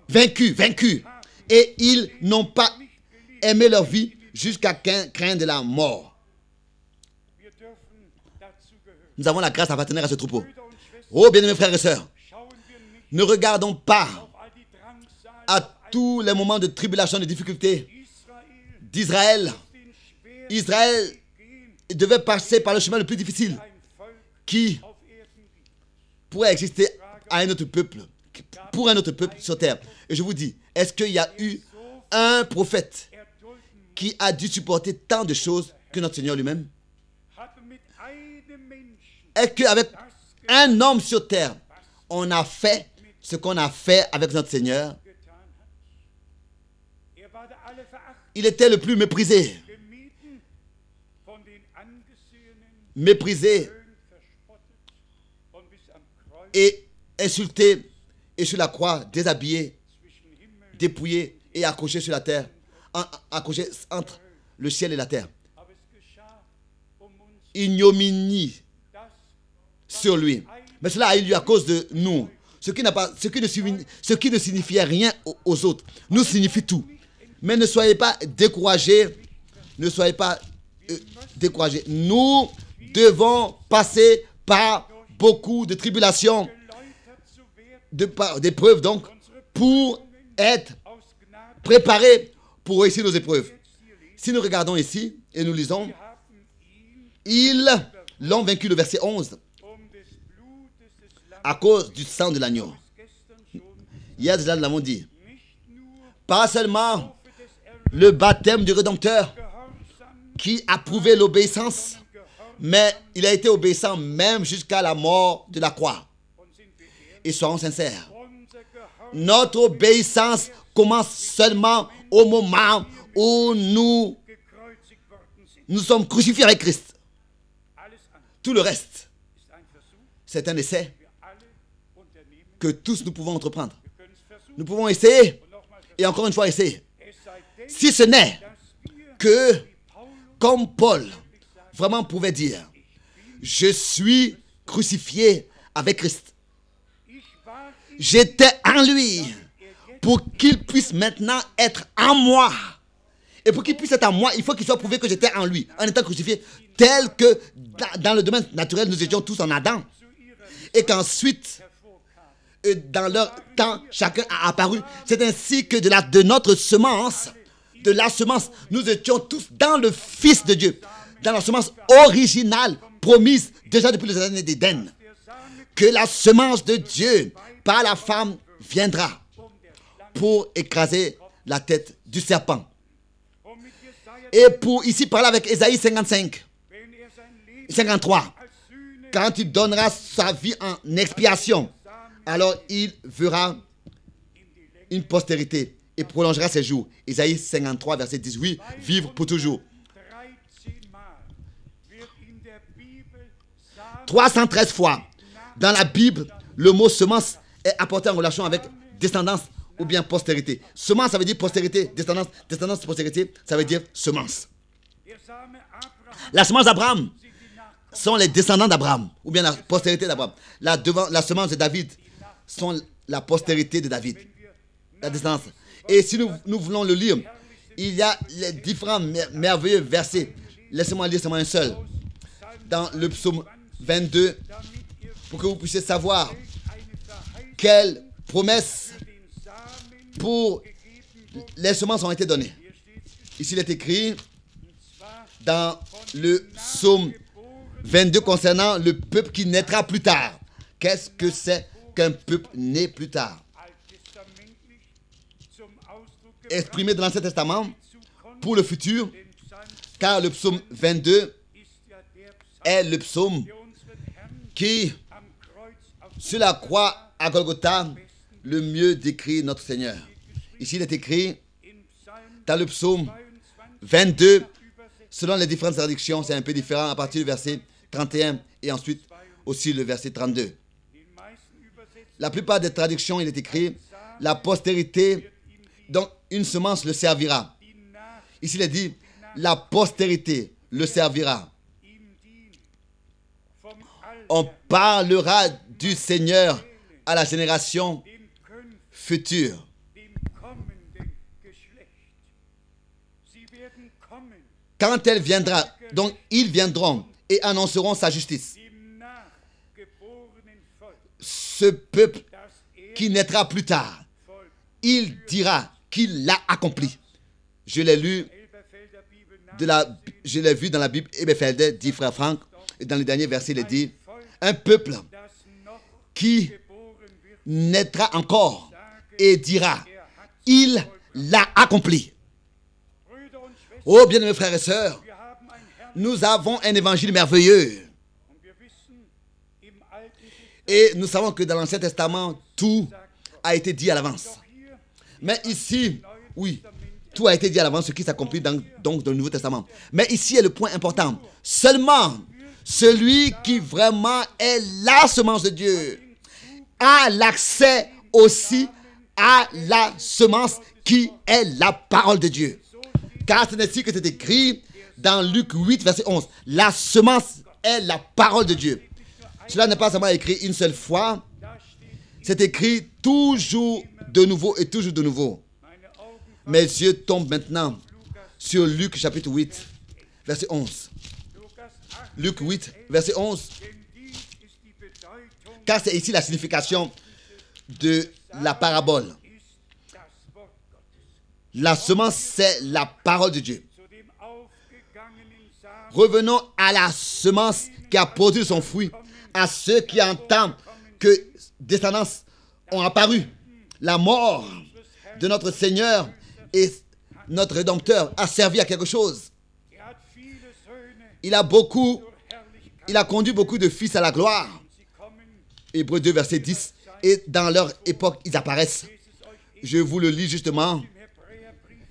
Vaincu. Et ils n'ont pas aimé leur vie jusqu'à craindre la mort. Nous avons la grâce d'appartenir à ce troupeau. Oh, bien-aimés frères et sœurs, ne regardons pas à tous les moments de tribulation, de difficultés d'Israël. Israël devait passer par le chemin le plus difficile qui pourrait exister à un autre peuple, pour un autre peuple sur terre. Et je vous dis, est-ce qu'il y a eu un prophète qui a dû supporter tant de choses que notre Seigneur lui-même? Est-ce qu'avec un homme sur terre, on a fait ce qu'on a fait avec notre Seigneur? Il était le plus méprisé. Méprisé et insulté, et sur la croix, déshabillé, dépouillé et accroché sur la terre, accroché entre le ciel et la terre. Ignominie sur lui. Mais cela a eu lieu à cause de nous. Ce qui ne signifiait rien aux autres nous signifie tout. Mais ne soyez pas découragés. Ne soyez pas découragés. Nous devons passer par beaucoup de tribulations, d'épreuves donc, pour être préparés pour réussir nos épreuves. Si nous regardons ici et nous lisons, ils l'ont vaincu, le verset 11, à cause du sang de l'agneau. Hier déjà nous l'avons dit. Pas seulement le baptême du Rédempteur qui a prouvé l'obéissance, mais il a été obéissant même jusqu'à la mort de la croix. Et soyons sincères, notre obéissance commence seulement au moment où nous sommes crucifiés avec Christ. Tout le reste, c'est un essai que tous nous pouvons entreprendre. Nous pouvons essayer et encore une fois essayer. Si ce n'est que, comme Paul vraiment pouvait dire, je suis crucifié avec Christ. J'étais en lui pour qu'il puisse maintenant être en moi. Et pour qu'il puisse être en moi, il faut qu'il soit prouvé que j'étais en lui, en étant crucifié, tel que dans le domaine naturel, nous étions tous en Adam. Et qu'ensuite, dans leur temps, chacun a apparu. C'est ainsi que de notre semence, de la semence, nous étions tous dans le Fils de Dieu, dans la semence originale, promise déjà depuis les années d'Éden. Que la semence de Dieu, par la femme, viendra pour écraser la tête du serpent. Et pour ici parler avec Ésaïe 53, quand il donnera sa vie en expiation, alors il verra une postérité et prolongera ses jours. Ésaïe 53, verset 18, vivre pour toujours. 313 fois dans la Bible, le mot semence est apporté en relation avec descendance ou bien postérité. Semence, ça veut dire postérité. Descendance, postérité, ça veut dire semence. La semence d'Abraham sont les descendants d'Abraham, ou bien la postérité d'Abraham. La semence de David sont la postérité de David, la descendance. Et si nous voulons le lire, il y a les différents merveilleux versets. Laissez-moi lire seulement un seul. Dans le psaume 22, pour que vous puissiez savoir quelles promesses pour les semences ont été données. Ici, il est écrit dans le psaume 22 concernant le peuple qui naîtra plus tard. Qu'est-ce que c'est qu'un peuple né plus tard? Exprimé dans l'Ancien Testament pour le futur, car le psaume 22 est le psaume qui, sur la croix à Golgotha, le mieux décrit notre Seigneur. Ici, il est écrit dans le psaume 22, selon les différentes traductions, c'est un peu différent à partir du verset 31 et ensuite aussi le verset 32. La plupart des traductions, il est écrit la postérité, donc une semence le servira. Ici, il est dit la postérité le servira. On parlera du Seigneur à la génération future. Quand elle viendra, donc ils viendront et annonceront sa justice. Ce peuple qui naîtra plus tard, il dira qu'il l'a accompli. Je l'ai lu, je l'ai vu dans la Bible Elberfelder, dit Frère Franck, et dans le dernier verset, il est dit, un peuple qui naîtra encore et dira, il l'a accompli. Oh, bien-aimés frères et sœurs, nous avons un évangile merveilleux. Et nous savons que dans l'Ancien Testament, tout a été dit à l'avance. Mais ici, oui, tout a été dit à l'avance, ce qui s'accomplit donc dans le Nouveau Testament. Mais ici est le point important. Seulement, celui qui vraiment est la semence de Dieu a l'accès aussi à la semence qui est la parole de Dieu. Car c'est ainsi que c'est écrit dans Luc 8, verset 11. La semence est la parole de Dieu. Cela n'est pas seulement écrit une seule fois. C'est écrit toujours de nouveau et toujours de nouveau. Mes yeux tombent maintenant sur Luc chapitre 8, verset 11. Luc 8, verset 11. Car c'est ici la signification de la parabole. La semence, c'est la parole de Dieu. Revenons à la semence qui a produit son fruit, à ceux qui entendent que descendants ont apparu. La mort de notre Seigneur et notre Rédempteur a servi à quelque chose. Il a conduit beaucoup de fils à la gloire. Hébreux 2, verset 10. Et dans leur époque, ils apparaissent. Je vous le lis justement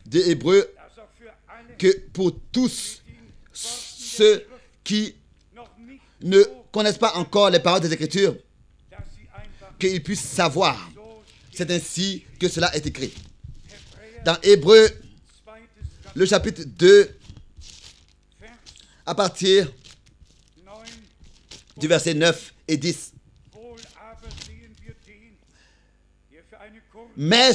des Hébreux, que pour tous ceux qui ne connaissent pas encore les paroles des Écritures, qu'ils puissent savoir. C'est ainsi que cela est écrit. Dans Hébreux, le chapitre 2, à partir du verset 9 et 10. Mais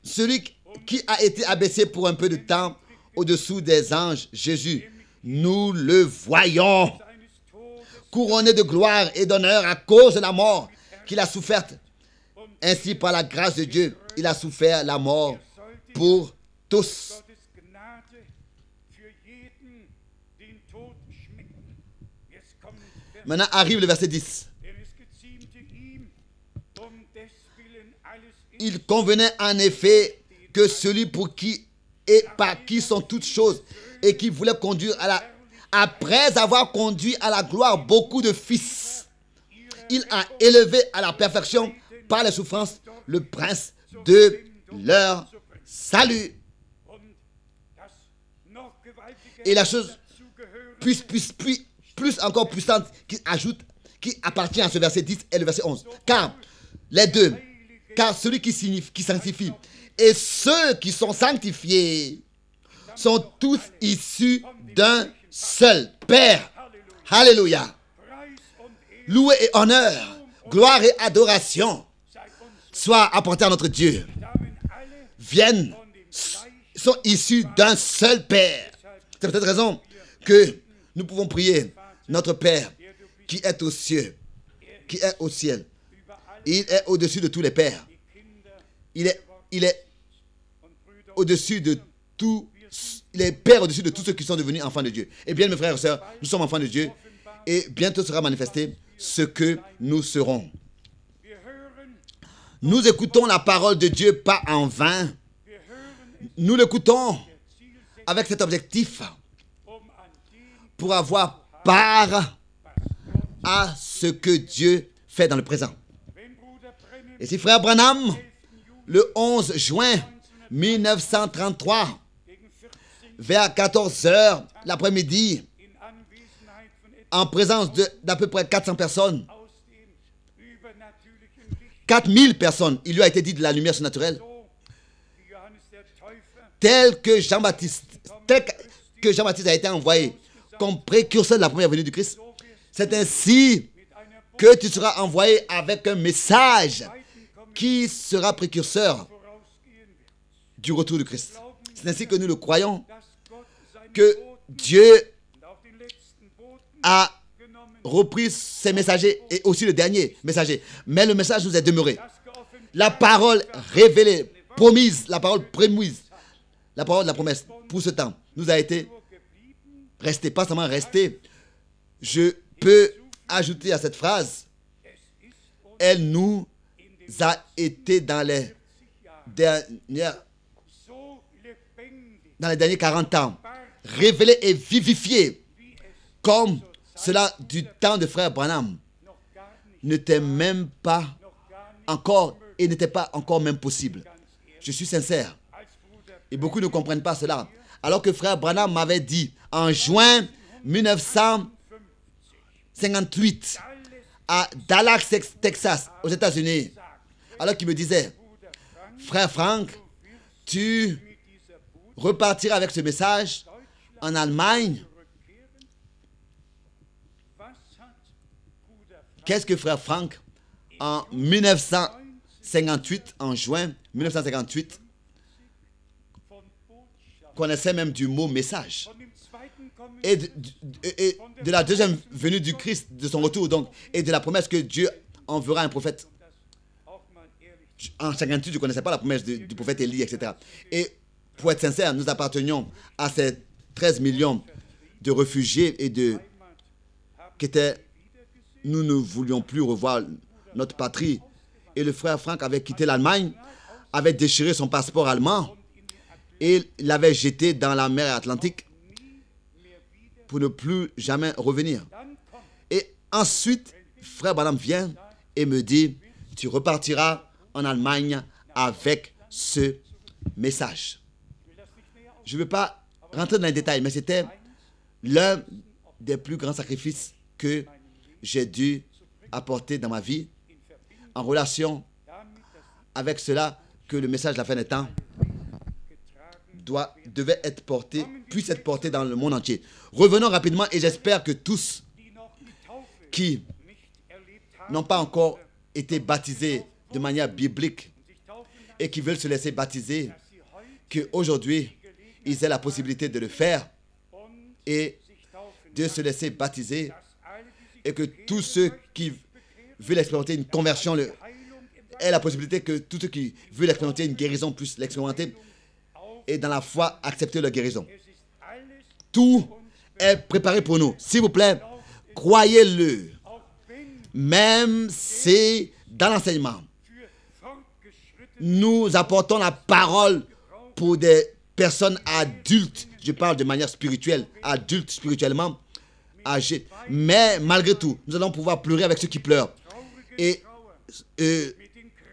celui qui a été abaissé pour un peu de temps au-dessous des anges, Jésus, nous le voyons, couronné de gloire et d'honneur à cause de la mort qu'il a soufferte. Ainsi, par la grâce de Dieu, il a souffert la mort pour tous. Maintenant arrive le verset 10. Il convenait en effet que celui pour qui et par qui sont toutes choses et qui voulait conduire après avoir conduit à la gloire beaucoup de fils, il a élevé à la perfection par les souffrances le prince de leur salut. Et la chose plus encore puissante qui appartient à ce verset 10 est le verset 11. Car celui qui sanctifie et ceux qui sont sanctifiés sont tous issus d'un seul Père. Alléluia. Loué et honneur, gloire et adoration soit apporté à notre Dieu, viennent, sont issus d'un seul Père. C'est pour cette raison que nous pouvons prier notre Père qui est aux cieux, qui est au ciel. Il est au-dessus de tous les pères. Il est au-dessus de tout. Il est Père au-dessus de tous ceux qui sont devenus enfants de Dieu. Et bien, mes frères et sœurs, nous sommes enfants de Dieu et bientôt sera manifesté ce que nous serons. Nous écoutons la parole de Dieu pas en vain. Nous l'écoutons avec cet objectif pour avoir part à ce que Dieu fait dans le présent. Et si frère Branham, le 11 juin 1933, vers 14 h l'après-midi, en présence d'à peu près 400 personnes, 4000 personnes, il lui a été dit de la lumière surnaturelle, tel que Jean-Baptiste a été envoyé comme précurseur de la première venue du Christ. C'est ainsi que tu seras envoyé avec un message qui sera précurseur du retour du Christ. C'est ainsi que nous le croyons, que Dieu a repris ses messagers et aussi le dernier messager. Mais le message nous est demeuré. La parole révélée, promise, la parole prémise, la parole de la promesse pour ce temps nous a été restée, pas seulement restée. Je peux ajouter à cette phrase, elle nous a été dans les derniers 40 ans, révélée et vivifiée comme cela du temps de frère Branham n'était même pas encore et n'était pas encore même possible. Je suis sincère. Et beaucoup ne comprennent pas cela. Alors que frère Branham m'avait dit en juin 1958 à Dallas, Texas, aux États-Unis, alors qu'il me disait, frère Frank, tu repartiras avec ce message en Allemagne. Qu'est-ce que frère Frank, en 1958, en juin 1958, connaissait même du mot message. Et de la deuxième venue du Christ, de son retour donc, et de la promesse que Dieu enverra un prophète. En 58, je ne connaissais pas la promesse du prophète Élie, etc. Et pour être sincère, nous appartenions à ces 13 millions de réfugiés et nous ne voulions plus revoir notre patrie. Et le frère Frank avait quitté l'Allemagne, avait déchiré son passeport allemand et l'avait jeté dans la mer Atlantique pour ne plus jamais revenir. Et ensuite, frère Branham vient et me dit, tu repartiras en Allemagne avec ce message. Je ne veux pas rentrer dans les détails, mais c'était l'un des plus grands sacrifices que j'ai dû apporter dans ma vie en relation avec cela que le message de la fin des temps devait être porté, puisse être porté dans le monde entier. Revenons rapidement et j'espère que tous qui n'ont pas encore été baptisés de manière biblique et qui veulent se laisser baptiser, qu'aujourd'hui, ils aient la possibilité de le faire et de se laisser baptiser et que tous ceux qui veulent expérimenter une conversion aient la possibilité que tous ceux qui veulent expérimenter une guérison puissent l'expérimenter et dans la foi accepter leur guérison. Tout est préparé pour nous. S'il vous plaît, croyez-le. Même si dans l'enseignement, nous apportons la parole pour des personnes adultes, je parle de manière spirituelle, adultes spirituellement, âgés. Mais malgré tout, nous allons pouvoir pleurer avec ceux qui pleurent et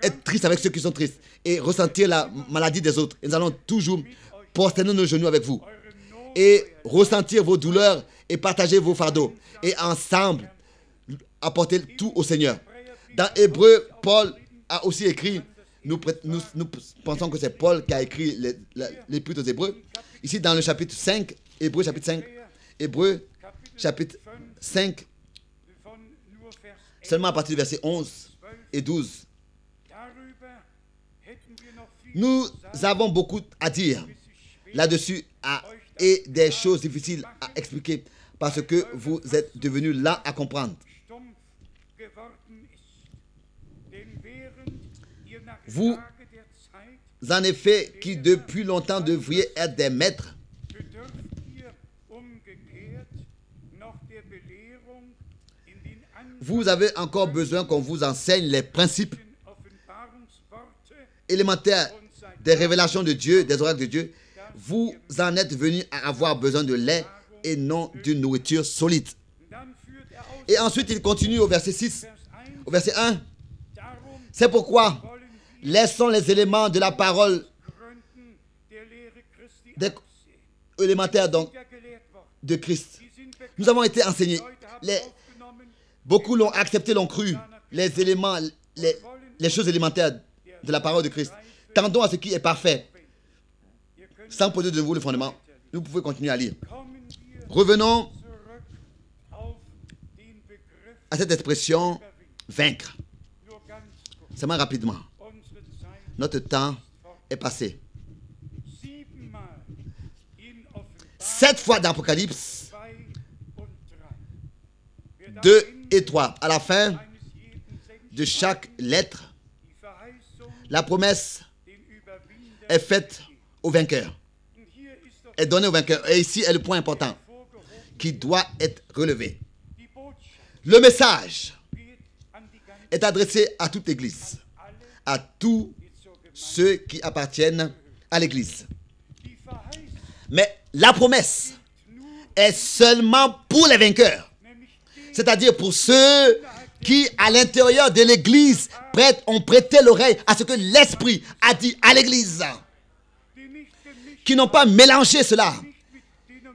être tristes avec ceux qui sont tristes et ressentir la maladie des autres. Et nous allons toujours prosterner nos genoux avec vous et ressentir vos douleurs et partager vos fardeaux et ensemble apporter tout au Seigneur. Dans Hébreu, Paul a aussi écrit, nous pensons que c'est Paul qui a écrit l'Épître aux Hébreux. Ici dans le chapitre 5, Hébreu chapitre 5, Hébreu chapitre 5, seulement à partir du verset 11 et 12. Nous avons beaucoup à dire là-dessus et des choses difficiles à expliquer parce que vous êtes devenus lents à comprendre. Vous, en effet, qui depuis longtemps devriez être des maîtres, vous avez encore besoin qu'on vous enseigne les principes élémentaires des révélations de Dieu, des oracles de Dieu. Vous en êtes venus à avoir besoin de lait et non d'une nourriture solide. Et ensuite, il continue au verset 6, au verset 1. C'est pourquoi, laissons les éléments de la parole élémentaire donc de Christ. Nous avons été enseignés. Beaucoup l'ont accepté, l'ont cru. Les éléments, les choses élémentaires de la parole de Christ. Tendons à ce qui est parfait. Sans poser de vous le fondement, vous pouvez continuer à lire. Revenons à cette expression vaincre. Seulement rapidement. Notre temps est passé. 7 fois dans l'Apocalypse, 2 et 3. À la fin de chaque lettre, la promesse est faite au vainqueur. Est donnée au vainqueur. Et ici est le point important qui doit être relevé. Le message est adressé à toute l'Église, à tous ceux qui appartiennent à l'Église. Mais la promesse est seulement pour les vainqueurs. C'est-à-dire pour ceux qui, à l'intérieur de l'Église, ont prêté l'oreille à ce que l'Esprit a dit à l'Église. Qui n'ont pas mélangé cela.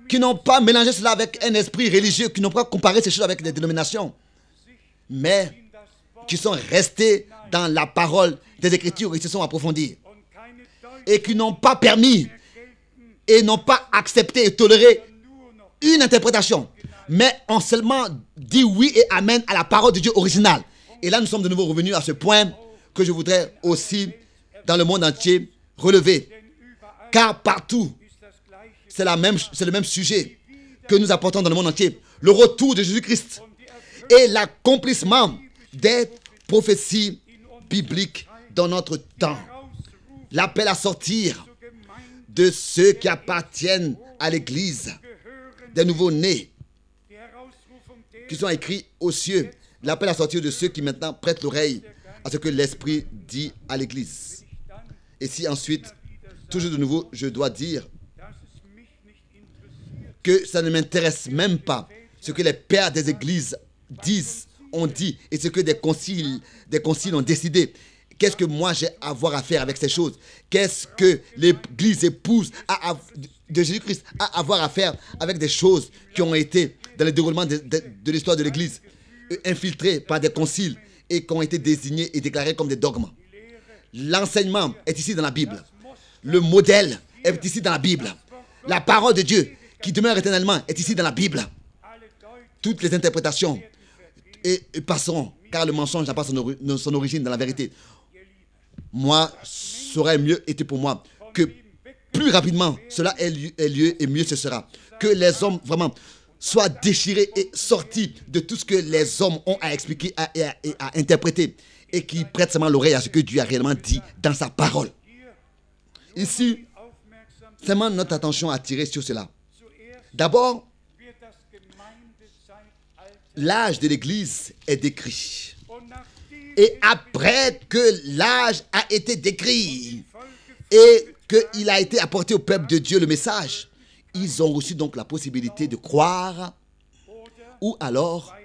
Qui n'ont pas mélangé cela avec un esprit religieux. Qui n'ont pas comparé ces choses avec des dénominations. Mais qui sont restés dans la parole des Écritures et se sont approfondis. Et qui n'ont pas permis et n'ont pas accepté et toléré une interprétation, mais ont seulement dit oui et amen à la parole de Dieu originale. Et là, nous sommes de nouveau revenus à ce point que je voudrais aussi, dans le monde entier, relever. Car partout, c'est le même sujet que nous apportons dans le monde entier. Le retour de Jésus-Christ et l'accomplissement des prophéties bibliques dans notre temps. L'appel à sortir de ceux qui appartiennent à l'Église, des nouveaux-nés, qui sont écrits aux cieux. L'appel à sortir de ceux qui maintenant prêtent l'oreille à ce que l'Esprit dit à l'Église. Et si ensuite, toujours de nouveau, je dois dire que ça ne m'intéresse même pas ce que les pères des églises disent, ont dit, et ce que des conciles ont décidé. Qu'est-ce que moi j'ai à voir à faire avec ces choses? Qu'est-ce que l'Église épouse de Jésus-Christ a à voir à faire avec des choses qui ont été dans le déroulement de l'histoire de l'Église, infiltrées par des conciles et qui ont été désignés et déclarés comme des dogmes? L'enseignement est ici dans la Bible. Le modèle est ici dans la Bible. La parole de Dieu qui demeure éternellement est ici dans la Bible. Toutes les interprétations passeront, car le mensonge n'a pas son origine dans la vérité. Moi, ça aurait mieux été pour moi que plus rapidement cela ait lieu et mieux ce sera. Que les hommes vraiment soient déchirés et sortis de tout ce que les hommes ont à expliquer et à interpréter et qui prêtent seulement l'oreille à ce que Dieu a réellement dit dans sa parole. Ici, seulement notre attention attirée sur cela. D'abord, l'âge de l'Église est décrit. Et après que l'âge a été décrit et qu'il a été apporté au peuple de Dieu le message, ils ont reçu donc la possibilité de croire ou alors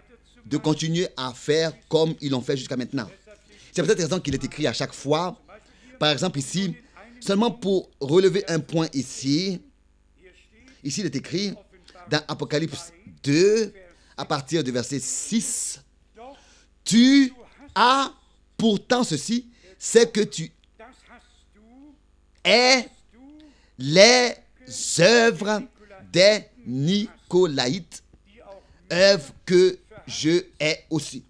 de continuer à faire comme ils l'ont fait jusqu'à maintenant. C'est pour cette raison qu'il est écrit à chaque fois. Par exemple ici, seulement pour relever un point ici, il est écrit dans Apocalypse 2, à partir du verset 6, « Tu as pourtant ceci, c'est que tu es les œuvres des Nicolaïtes, œuvres que je ai aussi. »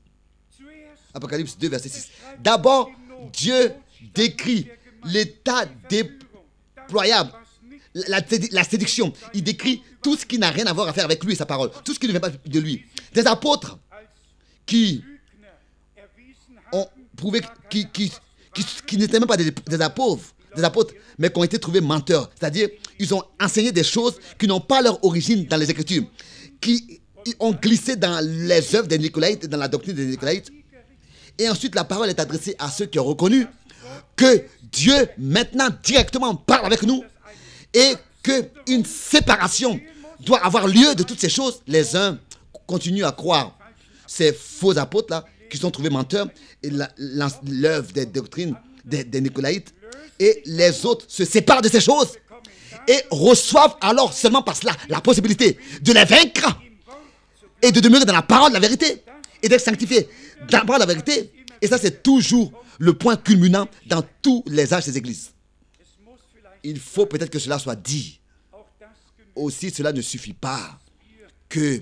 Apocalypse 2, verset 6. D'abord, Dieu décrit l'état déployable, la séduction. Il décrit tout ce qui n'a rien à voir à faire avec lui et sa parole, tout ce qui ne vient pas de lui. Des apôtres qui ont prouvé, qui n'étaient même pas des apôtres, mais qui ont été trouvés menteurs. C'est-à-dire, ils ont enseigné des choses qui n'ont pas leur origine dans les Écritures, qui ont glissé dans les œuvres des Nicolaïtes, dans la doctrine des Nicolaïtes. Et ensuite, la parole est adressée à ceux qui ont reconnu que Dieu, maintenant, directement parle avec nous et qu'une séparation doit avoir lieu de toutes ces choses. Les uns continuent à croire ces faux apôtres-là qui sont trouvés menteurs et l'œuvre des doctrines des Nicolaïtes, et les autres se séparent de ces choses et reçoivent alors seulement par cela la possibilité de les vaincre et de demeurer dans la parole de la vérité et d'être sanctifiés dans la parole de la vérité. Et ça, c'est toujours le point culminant dans tous les âges des églises. Il faut peut-être que cela soit dit. Aussi, cela ne suffit pas que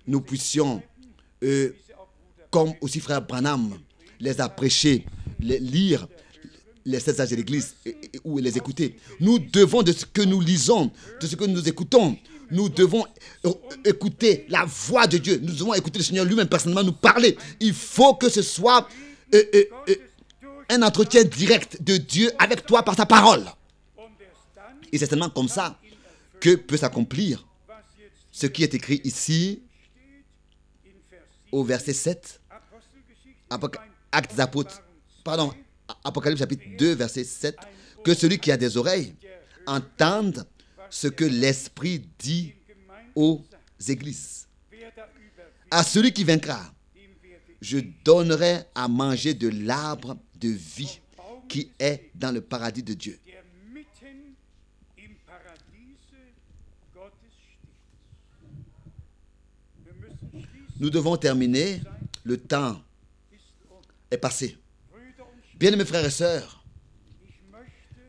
nous puissions, comme aussi frère Branham les a prêchés, les lire les 7 âges de l'Église ou les écouter. Nous devons, de ce que nous lisons, de ce que nous écoutons, nous devons écouter la voix de Dieu. Nous devons écouter le Seigneur lui-même personnellement nous parler. Il faut que ce soit un entretien direct de Dieu avec toi par sa parole. Et c'est seulement comme ça que peut s'accomplir ce qui est écrit ici au verset 7. Actes des Apôtres, pardon, Apocalypse chapitre 2, verset 7, que celui qui a des oreilles entende ce que l'Esprit dit aux églises. À celui qui vaincra, je donnerai à manger de l'arbre de vie qui est dans le paradis de Dieu. Nous devons terminer. Le temps est passé. Bien-aimés frères et sœurs,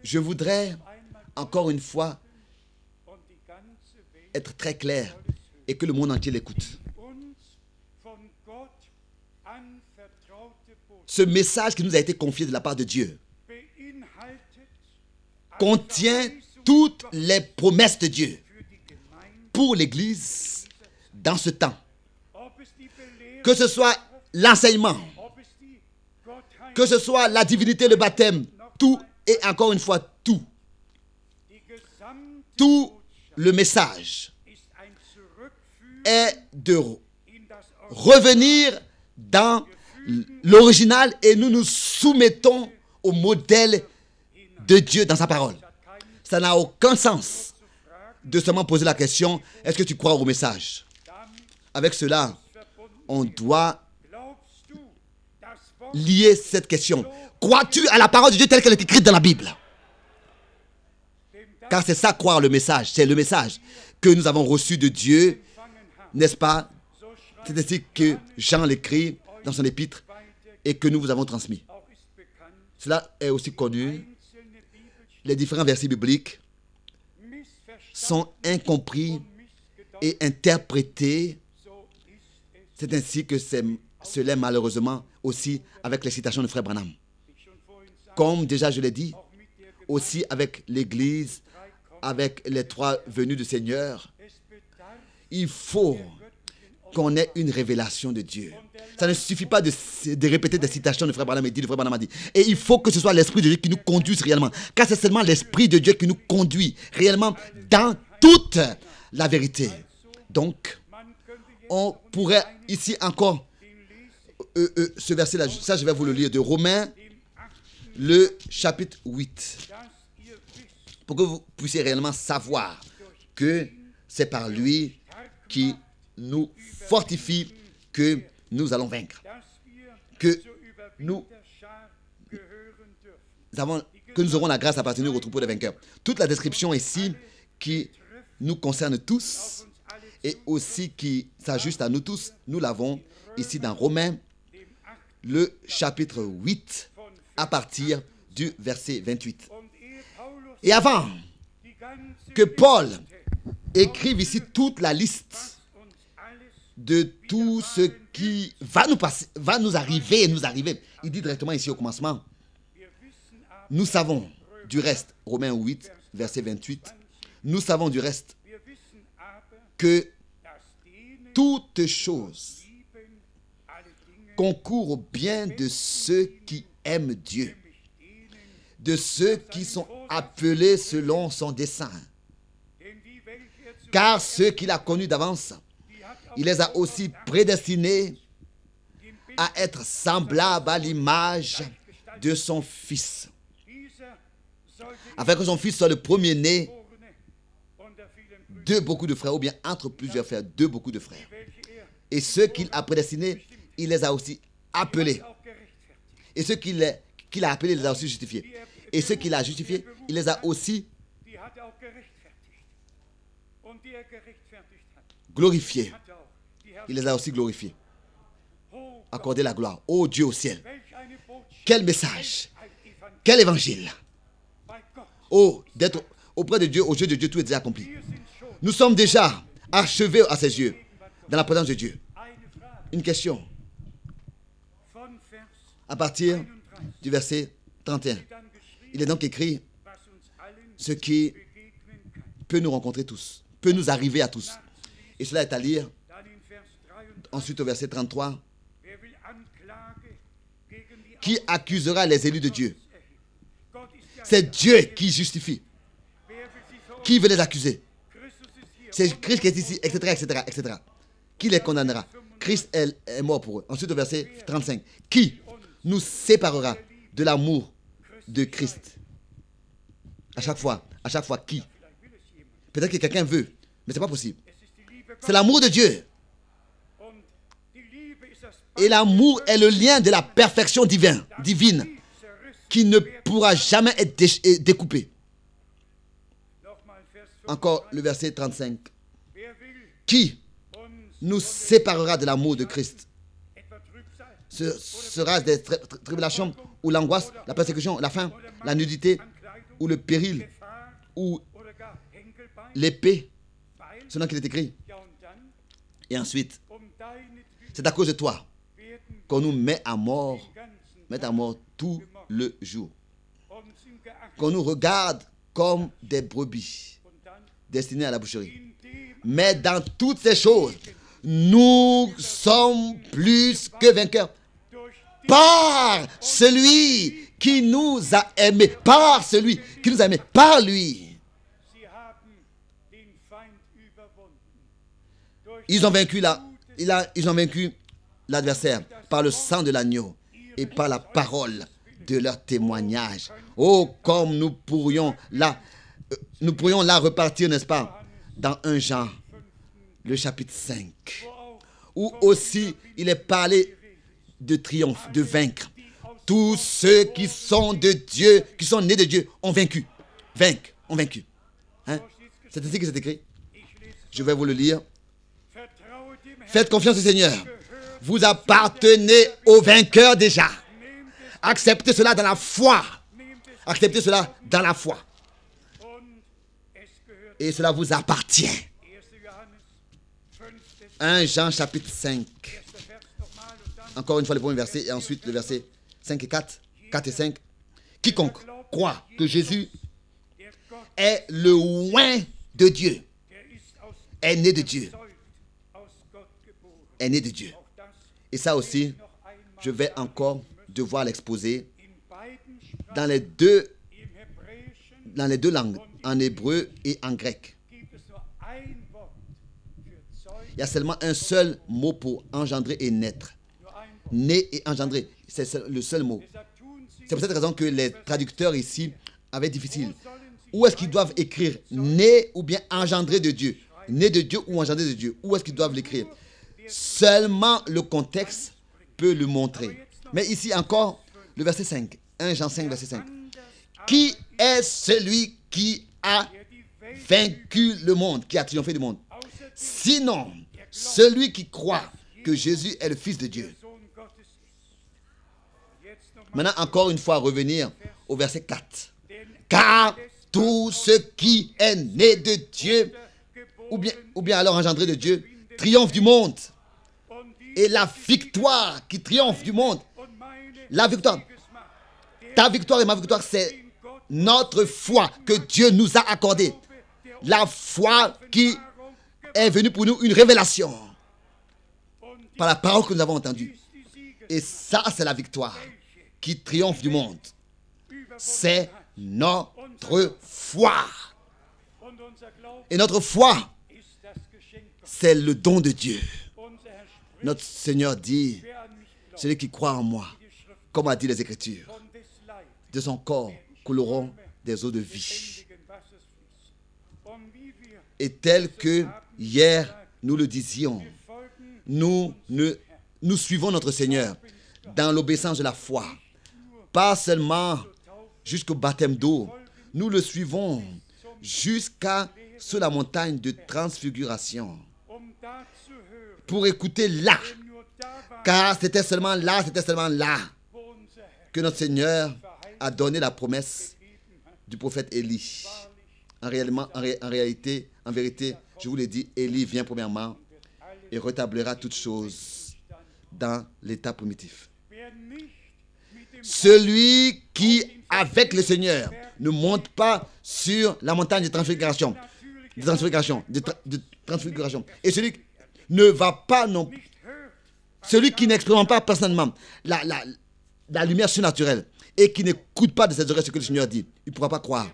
je voudrais encore une fois être très clair et que le monde entier l'écoute. Ce message qui nous a été confié de la part de Dieu contient toutes les promesses de Dieu pour l'Église dans ce temps. Que ce soit l'enseignement, que ce soit la divinité, le baptême, tout et encore une fois tout. Tout le message est de revenir dans l'original et nous nous soumettons au modèle de Dieu dans sa parole. Ça n'a aucun sens de seulement poser la question, est-ce que tu crois au message? Avec cela, on doit lier cette question. Crois-tu à la parole de Dieu telle qu'elle est écrite dans la Bible? Car c'est ça, croire le message. C'est le message que nous avons reçu de Dieu, n'est-ce pas? C'est ainsi que Jean l'écrit dans son épître et que nous vous avons transmis. Cela est aussi connu. Les différents versets bibliques sont incompris et interprétés. C'est ainsi que cela est malheureusement aussi avec les citations de frère Branham. Comme déjà je l'ai dit, aussi avec l'Église, avec les 3 venues du Seigneur, il faut qu'on ait une révélation de Dieu. Ça ne suffit pas de répéter des citations de frère Branham et dit, le frère Branham a dit. Et il faut que ce soit l'Esprit de Dieu qui nous conduise réellement. Car c'est seulement l'Esprit de Dieu qui nous conduit réellement dans toute la vérité. Donc, on pourrait ici encore ce verset-là, ça je vais vous le lire, de Romains, le chapitre 8. Pour que vous puissiez réellement savoir que c'est par lui qui nous fortifie que nous allons vaincre. Que nous aurons la grâce d'appartenir au troupeau des vainqueurs. Toute la description ici qui nous concerne tous et aussi qui s'ajuste à nous tous, nous l'avons ici dans Romains, le chapitre 8, à partir du verset 28. Et avant que Paul écrive ici toute la liste de tout ce qui va nous arriver, il dit directement ici au commencement, nous savons du reste, Romains 8, verset 28, nous savons du reste que toutes choses concourent au bien de ceux qui aiment Dieu, de ceux qui sont appelés selon son dessein. Car ceux qu'il a connus d'avance, il les a aussi prédestinés à être semblables à l'image de son Fils, afin que son Fils soit le premier-né de beaucoup de frères, ou bien entre plusieurs frères, de beaucoup de frères. Et ceux qu'il a prédestinés, il les a aussi appelés. Et ceux qu'il a appelés, il les a aussi justifiés. Et ceux qu'il a justifiés, il les a aussi glorifiés. Il les a aussi glorifiés. Accordez la gloire. Ô Dieu au ciel. Quel message. Quel évangile. Oh, d'être auprès de Dieu, au jeu de Dieu, tout est déjà accompli. Nous sommes déjà achevés à ses yeux, dans la présence de Dieu. Une question. À partir du verset 31. Il est donc écrit ce qui peut nous rencontrer tous, peut nous arriver à tous. Et cela est à lire ensuite au verset 33. Qui accusera les élus de Dieu? C'est Dieu qui justifie. Qui veut les accuser? C'est Christ qui est ici, etc., etc., etc. Qui les condamnera? Christ est mort pour eux. Ensuite au verset 35. Qui nous séparera de l'amour de Christ? À chaque fois, qui? Peut-être que quelqu'un veut, mais ce n'est pas possible. C'est l'amour de Dieu. Et l'amour est le lien de la perfection divine qui ne pourra jamais être découpé. Encore le verset 35. Qui nous séparera de l'amour de Christ? Ce sera des tribulations ou l'angoisse, la persécution, la faim, la nudité ou le péril ou l'épée, selon qu'il est écrit. Et ensuite, c'est à cause de toi qu'on nous met à mort tout le jour. Qu'on nous regarde comme des brebis destinées à la boucherie. Mais dans toutes ces choses, nous sommes plus que vainqueurs par celui qui nous a aimés, par celui qui nous a aimés, par lui. Ils ont vaincu l'adversaire par le sang de l'agneau et par la parole de leur témoignage. Oh, comme nous pourrions là repartir, n'est-ce pas, dans 1 Jean, le chapitre 5, où aussi il est parlé de triomphe, de vaincre. Tous ceux qui sont de Dieu, qui sont nés de Dieu, ont vaincu. Ont vaincu. Hein? C'est ainsi que c'est écrit. Je vais vous le lire. Faites confiance au Seigneur. Vous appartenez au vainqueur déjà. Acceptez cela dans la foi. Acceptez cela dans la foi. Et cela vous appartient. 1 Jean chapitre 5. Encore une fois le premier verset et ensuite le verset 5 et 4. 4 et 5. Quiconque croit que Jésus est le oint de Dieu, est né de Dieu. Est né de Dieu. Et ça aussi, je vais encore devoir l'exposer dans les deux langues, en hébreu et en grec. Il y a seulement un seul mot pour engendrer et naître. Né et engendrer, c'est le seul mot. C'est pour cette raison que les traducteurs ici avaient difficile. Où est-ce qu'ils doivent écrire né ou bien engendré de Dieu? Né de Dieu ou engendré de Dieu? Où est-ce qu'ils doivent l'écrire? Seulement le contexte peut le montrer. Mais ici encore, le verset 5. 1 Jean 5, verset 5. Qui est celui qui a vaincu le monde, qui a triomphé du monde? Sinon, celui qui croit que Jésus est le Fils de Dieu. Maintenant, encore une fois, revenir au verset 4. Car tout ce qui est né de Dieu, ou bien alors engendré de Dieu, triomphe du monde. Et la victoire qui triomphe du monde, la victoire, ta victoire et ma victoire, c'est notre foi que Dieu nous a accordée. La foi qui est venue pour nous une révélation par la parole que nous avons entendue. Et ça, c'est la victoire qui triomphe du monde. C'est notre foi. Et notre foi, c'est le don de Dieu. Notre Seigneur dit, celui qui croit en moi, comme a dit les Écritures, de son corps couleront des eaux de vie. Et tel que hier nous le disions, nous suivons notre Seigneur dans l'obéissance de la foi. Pas seulement jusqu'au baptême d'eau, nous le suivons jusqu'à sur la montagne de transfiguration pour écouter là, car c'était seulement là que notre Seigneur a donné la promesse du prophète Élie. En vérité, je vous l'ai dit, Élie vient premièrement et rétablira toutes choses dans l'état primitif. Celui qui, avec le Seigneur, ne monte pas sur la montagne de transfiguration, et celui ne va pas non, celui qui n'expérimente pas personnellement la lumière surnaturelle et qui n'écoute pas de ses oreilles ce que le Seigneur dit, il ne pourra pas croire.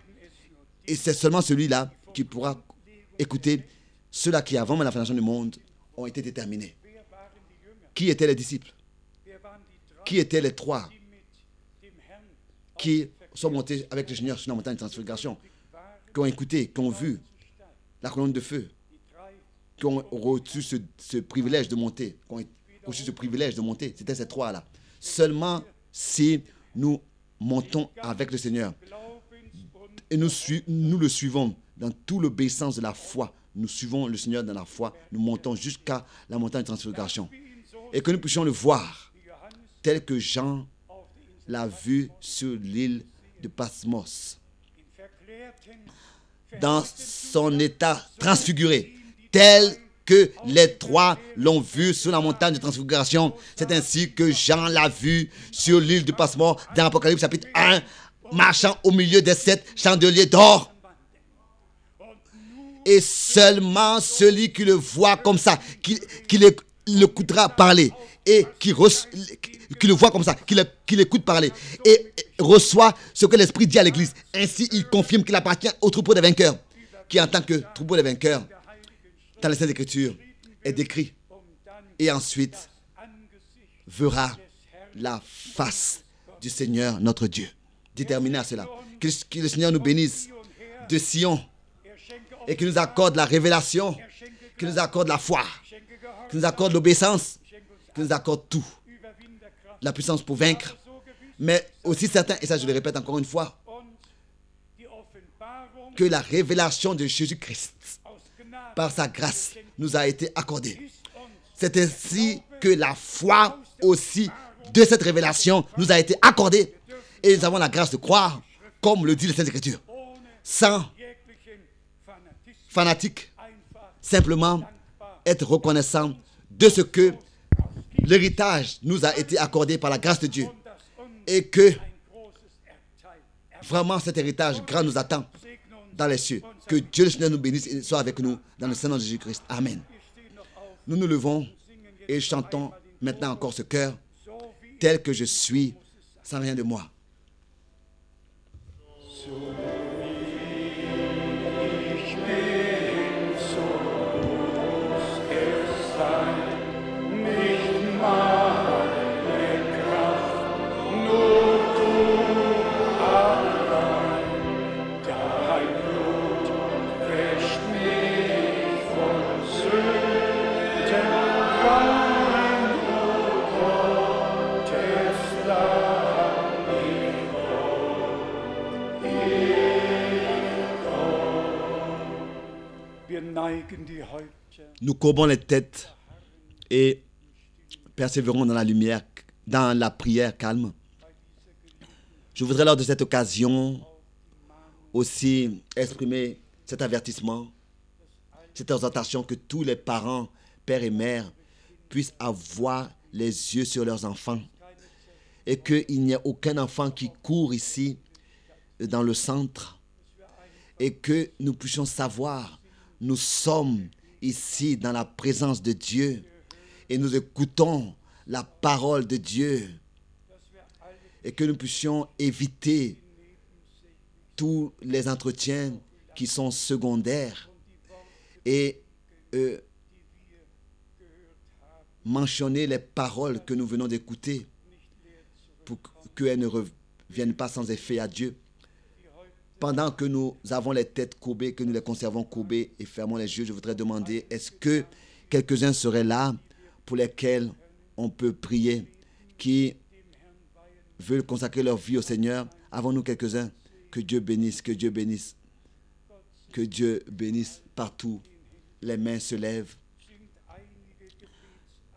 Et c'est seulement celui-là qui pourra écouter ceux-là qui, avant la fondation du monde, ont été déterminés. Qui étaient les disciples? Qui étaient les trois qui sont montés avec le Seigneur sur la montagne de transfiguration, qui ont écouté, qui ont vu la colonne de feu, qui ont reçu ce privilège de monter, C'était ces trois-là. Seulement si nous montons avec le Seigneur et nous le suivons dans toute l'obéissance de la foi, nous suivons le Seigneur dans la foi, nous montons jusqu'à la montagne de transfiguration et que nous puissions le voir tel que Jean l'a vu sur l'île de Patmos, dans son état transfiguré, tel que les trois l'ont vu sur la montagne de transfiguration. C'est ainsi que Jean l'a vu sur l'île de Patmos dans Apocalypse chapitre 1, marchant au milieu des 7 chandeliers d'or. Et seulement celui qui le voit comme ça, qui l'écoutera parler, et qui le voit comme ça, qui l'écoute parler, et reçoit ce que l'Esprit dit à l'Église. Ainsi, il confirme qu'il appartient au troupeau des vainqueurs, qui en tant que troupeau des vainqueurs, dans les Saintes Écritures, est décrit. Et ensuite, verra la face du Seigneur, notre Dieu. Déterminé à cela. Que le Seigneur nous bénisse de Sion, et qu'il nous accorde la révélation, qu'il nous accorde la foi, qu'il nous accorde l'obéissance, qu'il nous accorde tout. La puissance pour vaincre, mais aussi certain, et ça je le répète encore une fois, que la révélation de Jésus-Christ, par sa grâce, nous a été accordée. C'est ainsi que la foi aussi de cette révélation nous a été accordée. Et nous avons la grâce de croire, comme le dit les Saintes Écritures, sans fanatique, simplement être reconnaissant de ce que l'héritage nous a été accordé par la grâce de Dieu. Et que vraiment cet héritage grand nous attend dans les cieux. Que Dieu le Seigneur nous bénisse et soit avec nous dans le Saint-Nom de Jésus-Christ. Amen. Nous nous levons et chantons maintenant encore ce chœur, tel que je suis, sans rien de moi. Nous courbons les têtes et persévérons dans la lumière, dans la prière calme. Je voudrais lors de cette occasion aussi exprimer cet avertissement, cette exhortation que tous les parents, pères et mères, puissent avoir les yeux sur leurs enfants et qu'il n'y ait aucun enfant qui court ici dans le centre et que nous puissions savoir, nous sommes ici dans la présence de Dieu et nous écoutons la parole de Dieu et que nous puissions éviter tous les entretiens qui sont secondaires et mentionner les paroles que nous venons d'écouter pour qu'elles ne reviennent pas sans effet à Dieu. Pendant que nous avons les têtes courbées, que nous les conservons courbées et fermons les yeux, je voudrais demander, est-ce que quelques-uns seraient là pour lesquels on peut prier, qui veulent consacrer leur vie au Seigneur? Avons-nous quelques-uns? Que Dieu bénisse, que Dieu bénisse, que Dieu bénisse partout. Les mains se lèvent.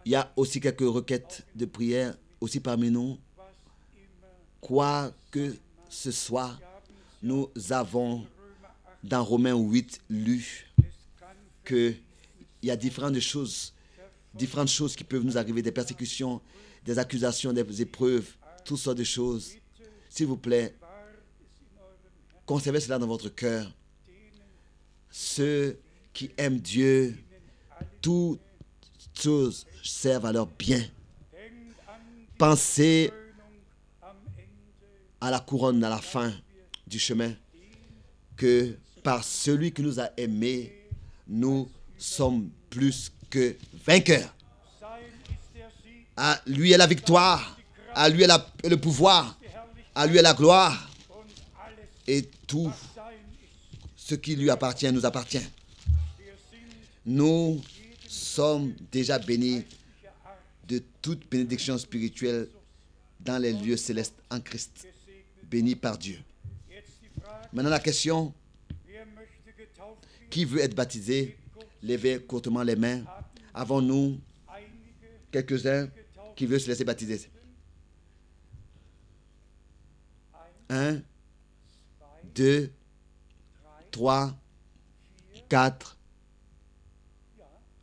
Il y a aussi quelques requêtes de prière aussi parmi nous. Quoi que ce soit, nous avons dans Romains 8 lu qu'il y a différentes choses qui peuvent nous arriver, des persécutions, des accusations, des épreuves, toutes sortes de choses. S'il vous plaît, conservez cela dans votre cœur. Ceux qui aiment Dieu, toutes choses servent à leur bien. Pensez à la couronne à la fin du chemin, que par celui qui nous a aimés, nous sommes plus que vainqueurs. À lui est la victoire, à lui est le pouvoir, à lui est la gloire, et tout ce qui lui appartient nous appartient. Nous sommes déjà bénis de toute bénédiction spirituelle dans les lieux célestes en Christ, bénis par Dieu. Maintenant la question, qui veut être baptisé? Levez courtement les mains. Avons-nous quelques-uns qui veulent se laisser baptiser? 1, 2, 3, 4.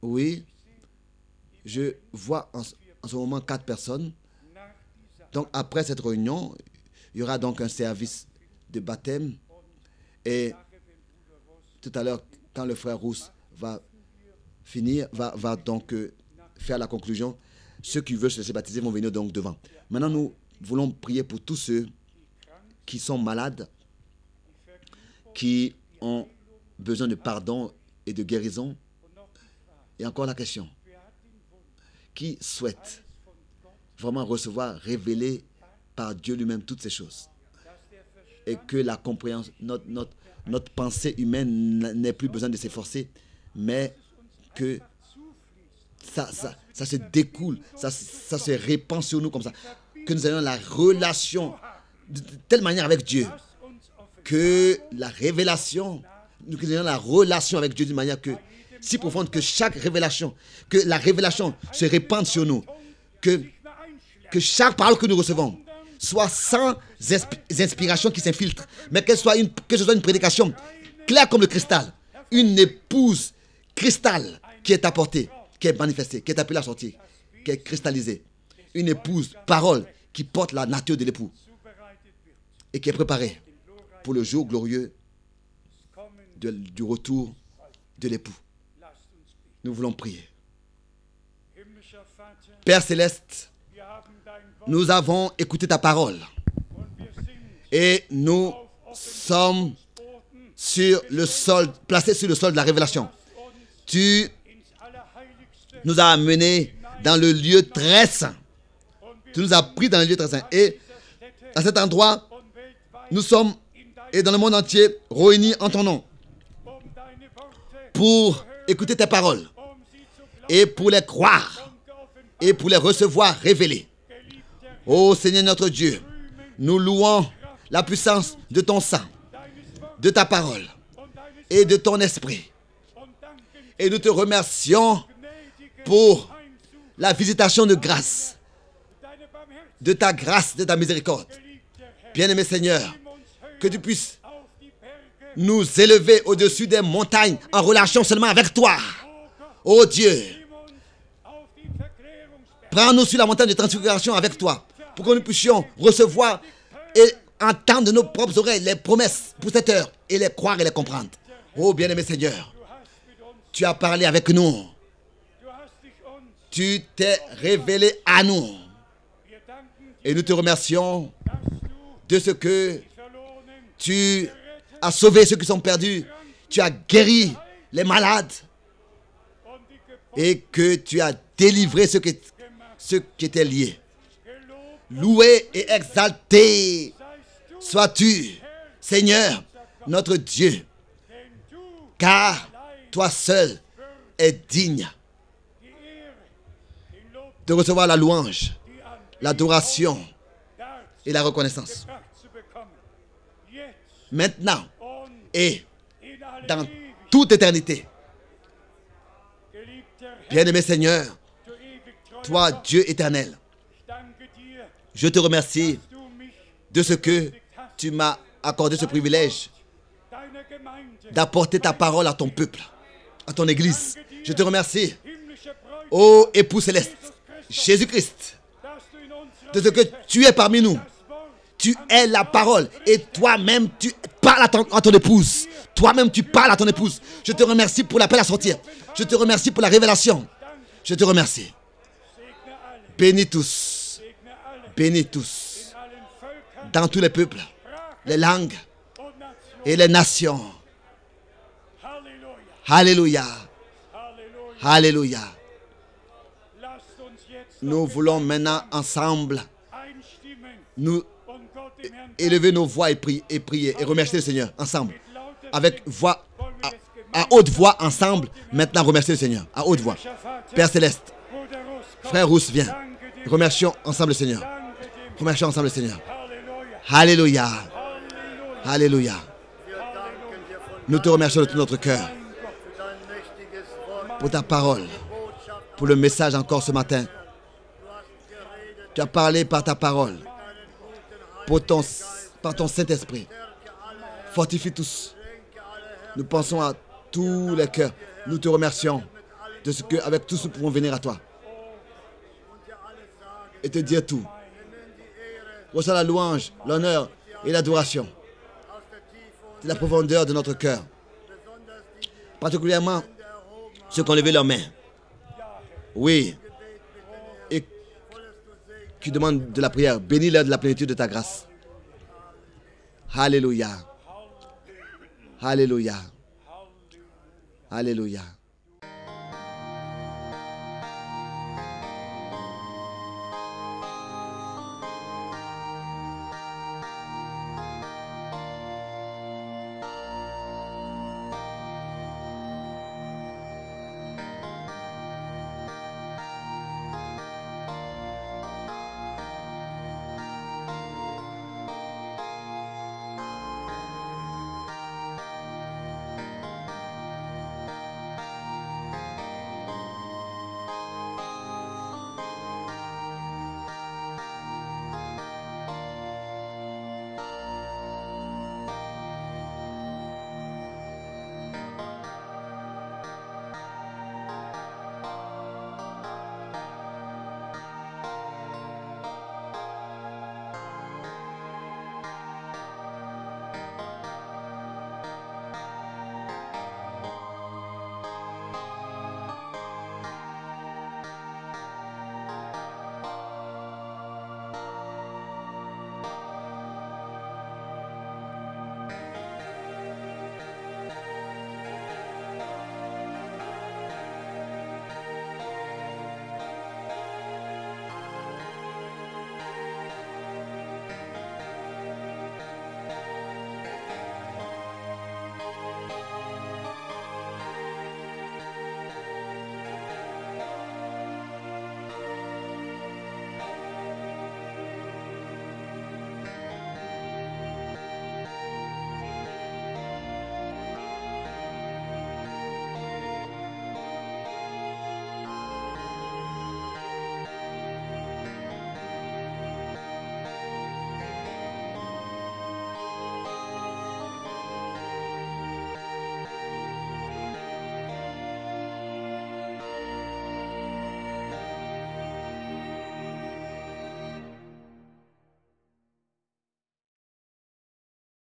Oui, je vois en ce moment 4 personnes. Donc après cette réunion, il y aura donc un service de baptême. Et tout à l'heure, quand le frère Rousse va finir, va donc faire la conclusion, ceux qui veulent se laisser baptiser vont venir donc devant. Maintenant, nous voulons prier pour tous ceux qui sont malades, qui ont besoin de pardon et de guérison. Et encore la question, qui souhaite vraiment recevoir, révéler par Dieu lui-même toutes ces choses, et que la compréhension, notre pensée humaine n'ait plus besoin de s'efforcer, mais que ça se découle, ça se répand sur nous comme ça, que nous ayons la relation de telle manière avec Dieu, que la révélation, nous ayons la relation avec Dieu d'une manière si profonde que chaque révélation, que la révélation se répande sur nous, que chaque parole que nous recevons soit sans inspiration qui s'infiltre, mais que ce soit une prédication claire comme le cristal, une épouse cristal qui est apportée, qui est manifestée, qui est appelée à sortir, qui est cristallisée, une épouse parole qui porte la nature de l'époux et qui est préparée pour le jour glorieux du retour de l'époux. Nous voulons prier. Père Céleste, nous avons écouté ta parole et nous sommes sur le sol, placés sur le sol de la révélation. Tu nous as amenés dans le lieu très saint. Tu nous as pris dans le lieu très saint. Et à cet endroit, nous sommes, et dans le monde entier, réunis en ton nom pour écouter tes paroles et pour les croire et pour les recevoir révélées. Ô Seigneur notre Dieu, nous louons la puissance de ton sang, de ta parole et de ton esprit. Et nous te remercions pour la visitation de grâce, de ta grâce, de ta miséricorde. Bien-aimé Seigneur, que tu puisses nous élever au-dessus des montagnes en relation seulement avec toi. Ô Dieu, prends-nous sur la montagne de transfiguration avec toi, pour que nous puissions recevoir et entendre de nos propres oreilles les promesses pour cette heure et les croire et les comprendre. Oh bien-aimé Seigneur, tu as parlé avec nous. Tu t'es révélé à nous. Et nous te remercions de ce que tu as sauvé ceux qui sont perdus. Tu as guéri les malades. Et que tu as délivré ceux qui étaient liés. Loué et exalté sois-tu, Seigneur, notre Dieu. Car toi seul es digne de recevoir la louange, l'adoration et la reconnaissance. Maintenant et dans toute éternité. Bien-aimé Seigneur, toi Dieu éternel, je te remercie de ce que tu m'as accordé ce privilège d'apporter ta parole à ton peuple, à ton église. Je te remercie, ô époux céleste, Jésus-Christ, de ce que tu es parmi nous. Tu es la parole et toi-même tu parles à ton épouse. Toi-même tu parles à ton épouse. Je te remercie pour l'appel à sortir. Je te remercie pour la révélation. Je te remercie. Bénis tous. Bénis tous. Dans tous les peuples, les langues et les nations. Alléluia. Alléluia. Nous voulons maintenant ensemble nous élever nos voix et prier et remercier le Seigneur ensemble. Avec voix, à haute voix ensemble, maintenant remercier le Seigneur. À haute voix. Père Céleste, Frère Rousse, viens. Remercions ensemble le Seigneur. Remercions ensemble le Seigneur. Alléluia. Alléluia. Nous te remercions de tout notre cœur pour ta parole, pour le message encore ce matin. Tu as parlé par ta parole, par ton Saint-Esprit. Fortifie tous. Nous pensons à tous les cœurs. Nous te remercions de ce qu'avec tous nous pouvons venir à toi et te dire tout. Reçois la louange, l'honneur et l'adoration de la profondeur de notre cœur. Particulièrement ceux qui ont levé leurs mains. Oui. Et qui demandent de la prière. Bénis-leur de la plénitude de ta grâce. Alléluia. Alléluia. Alléluia.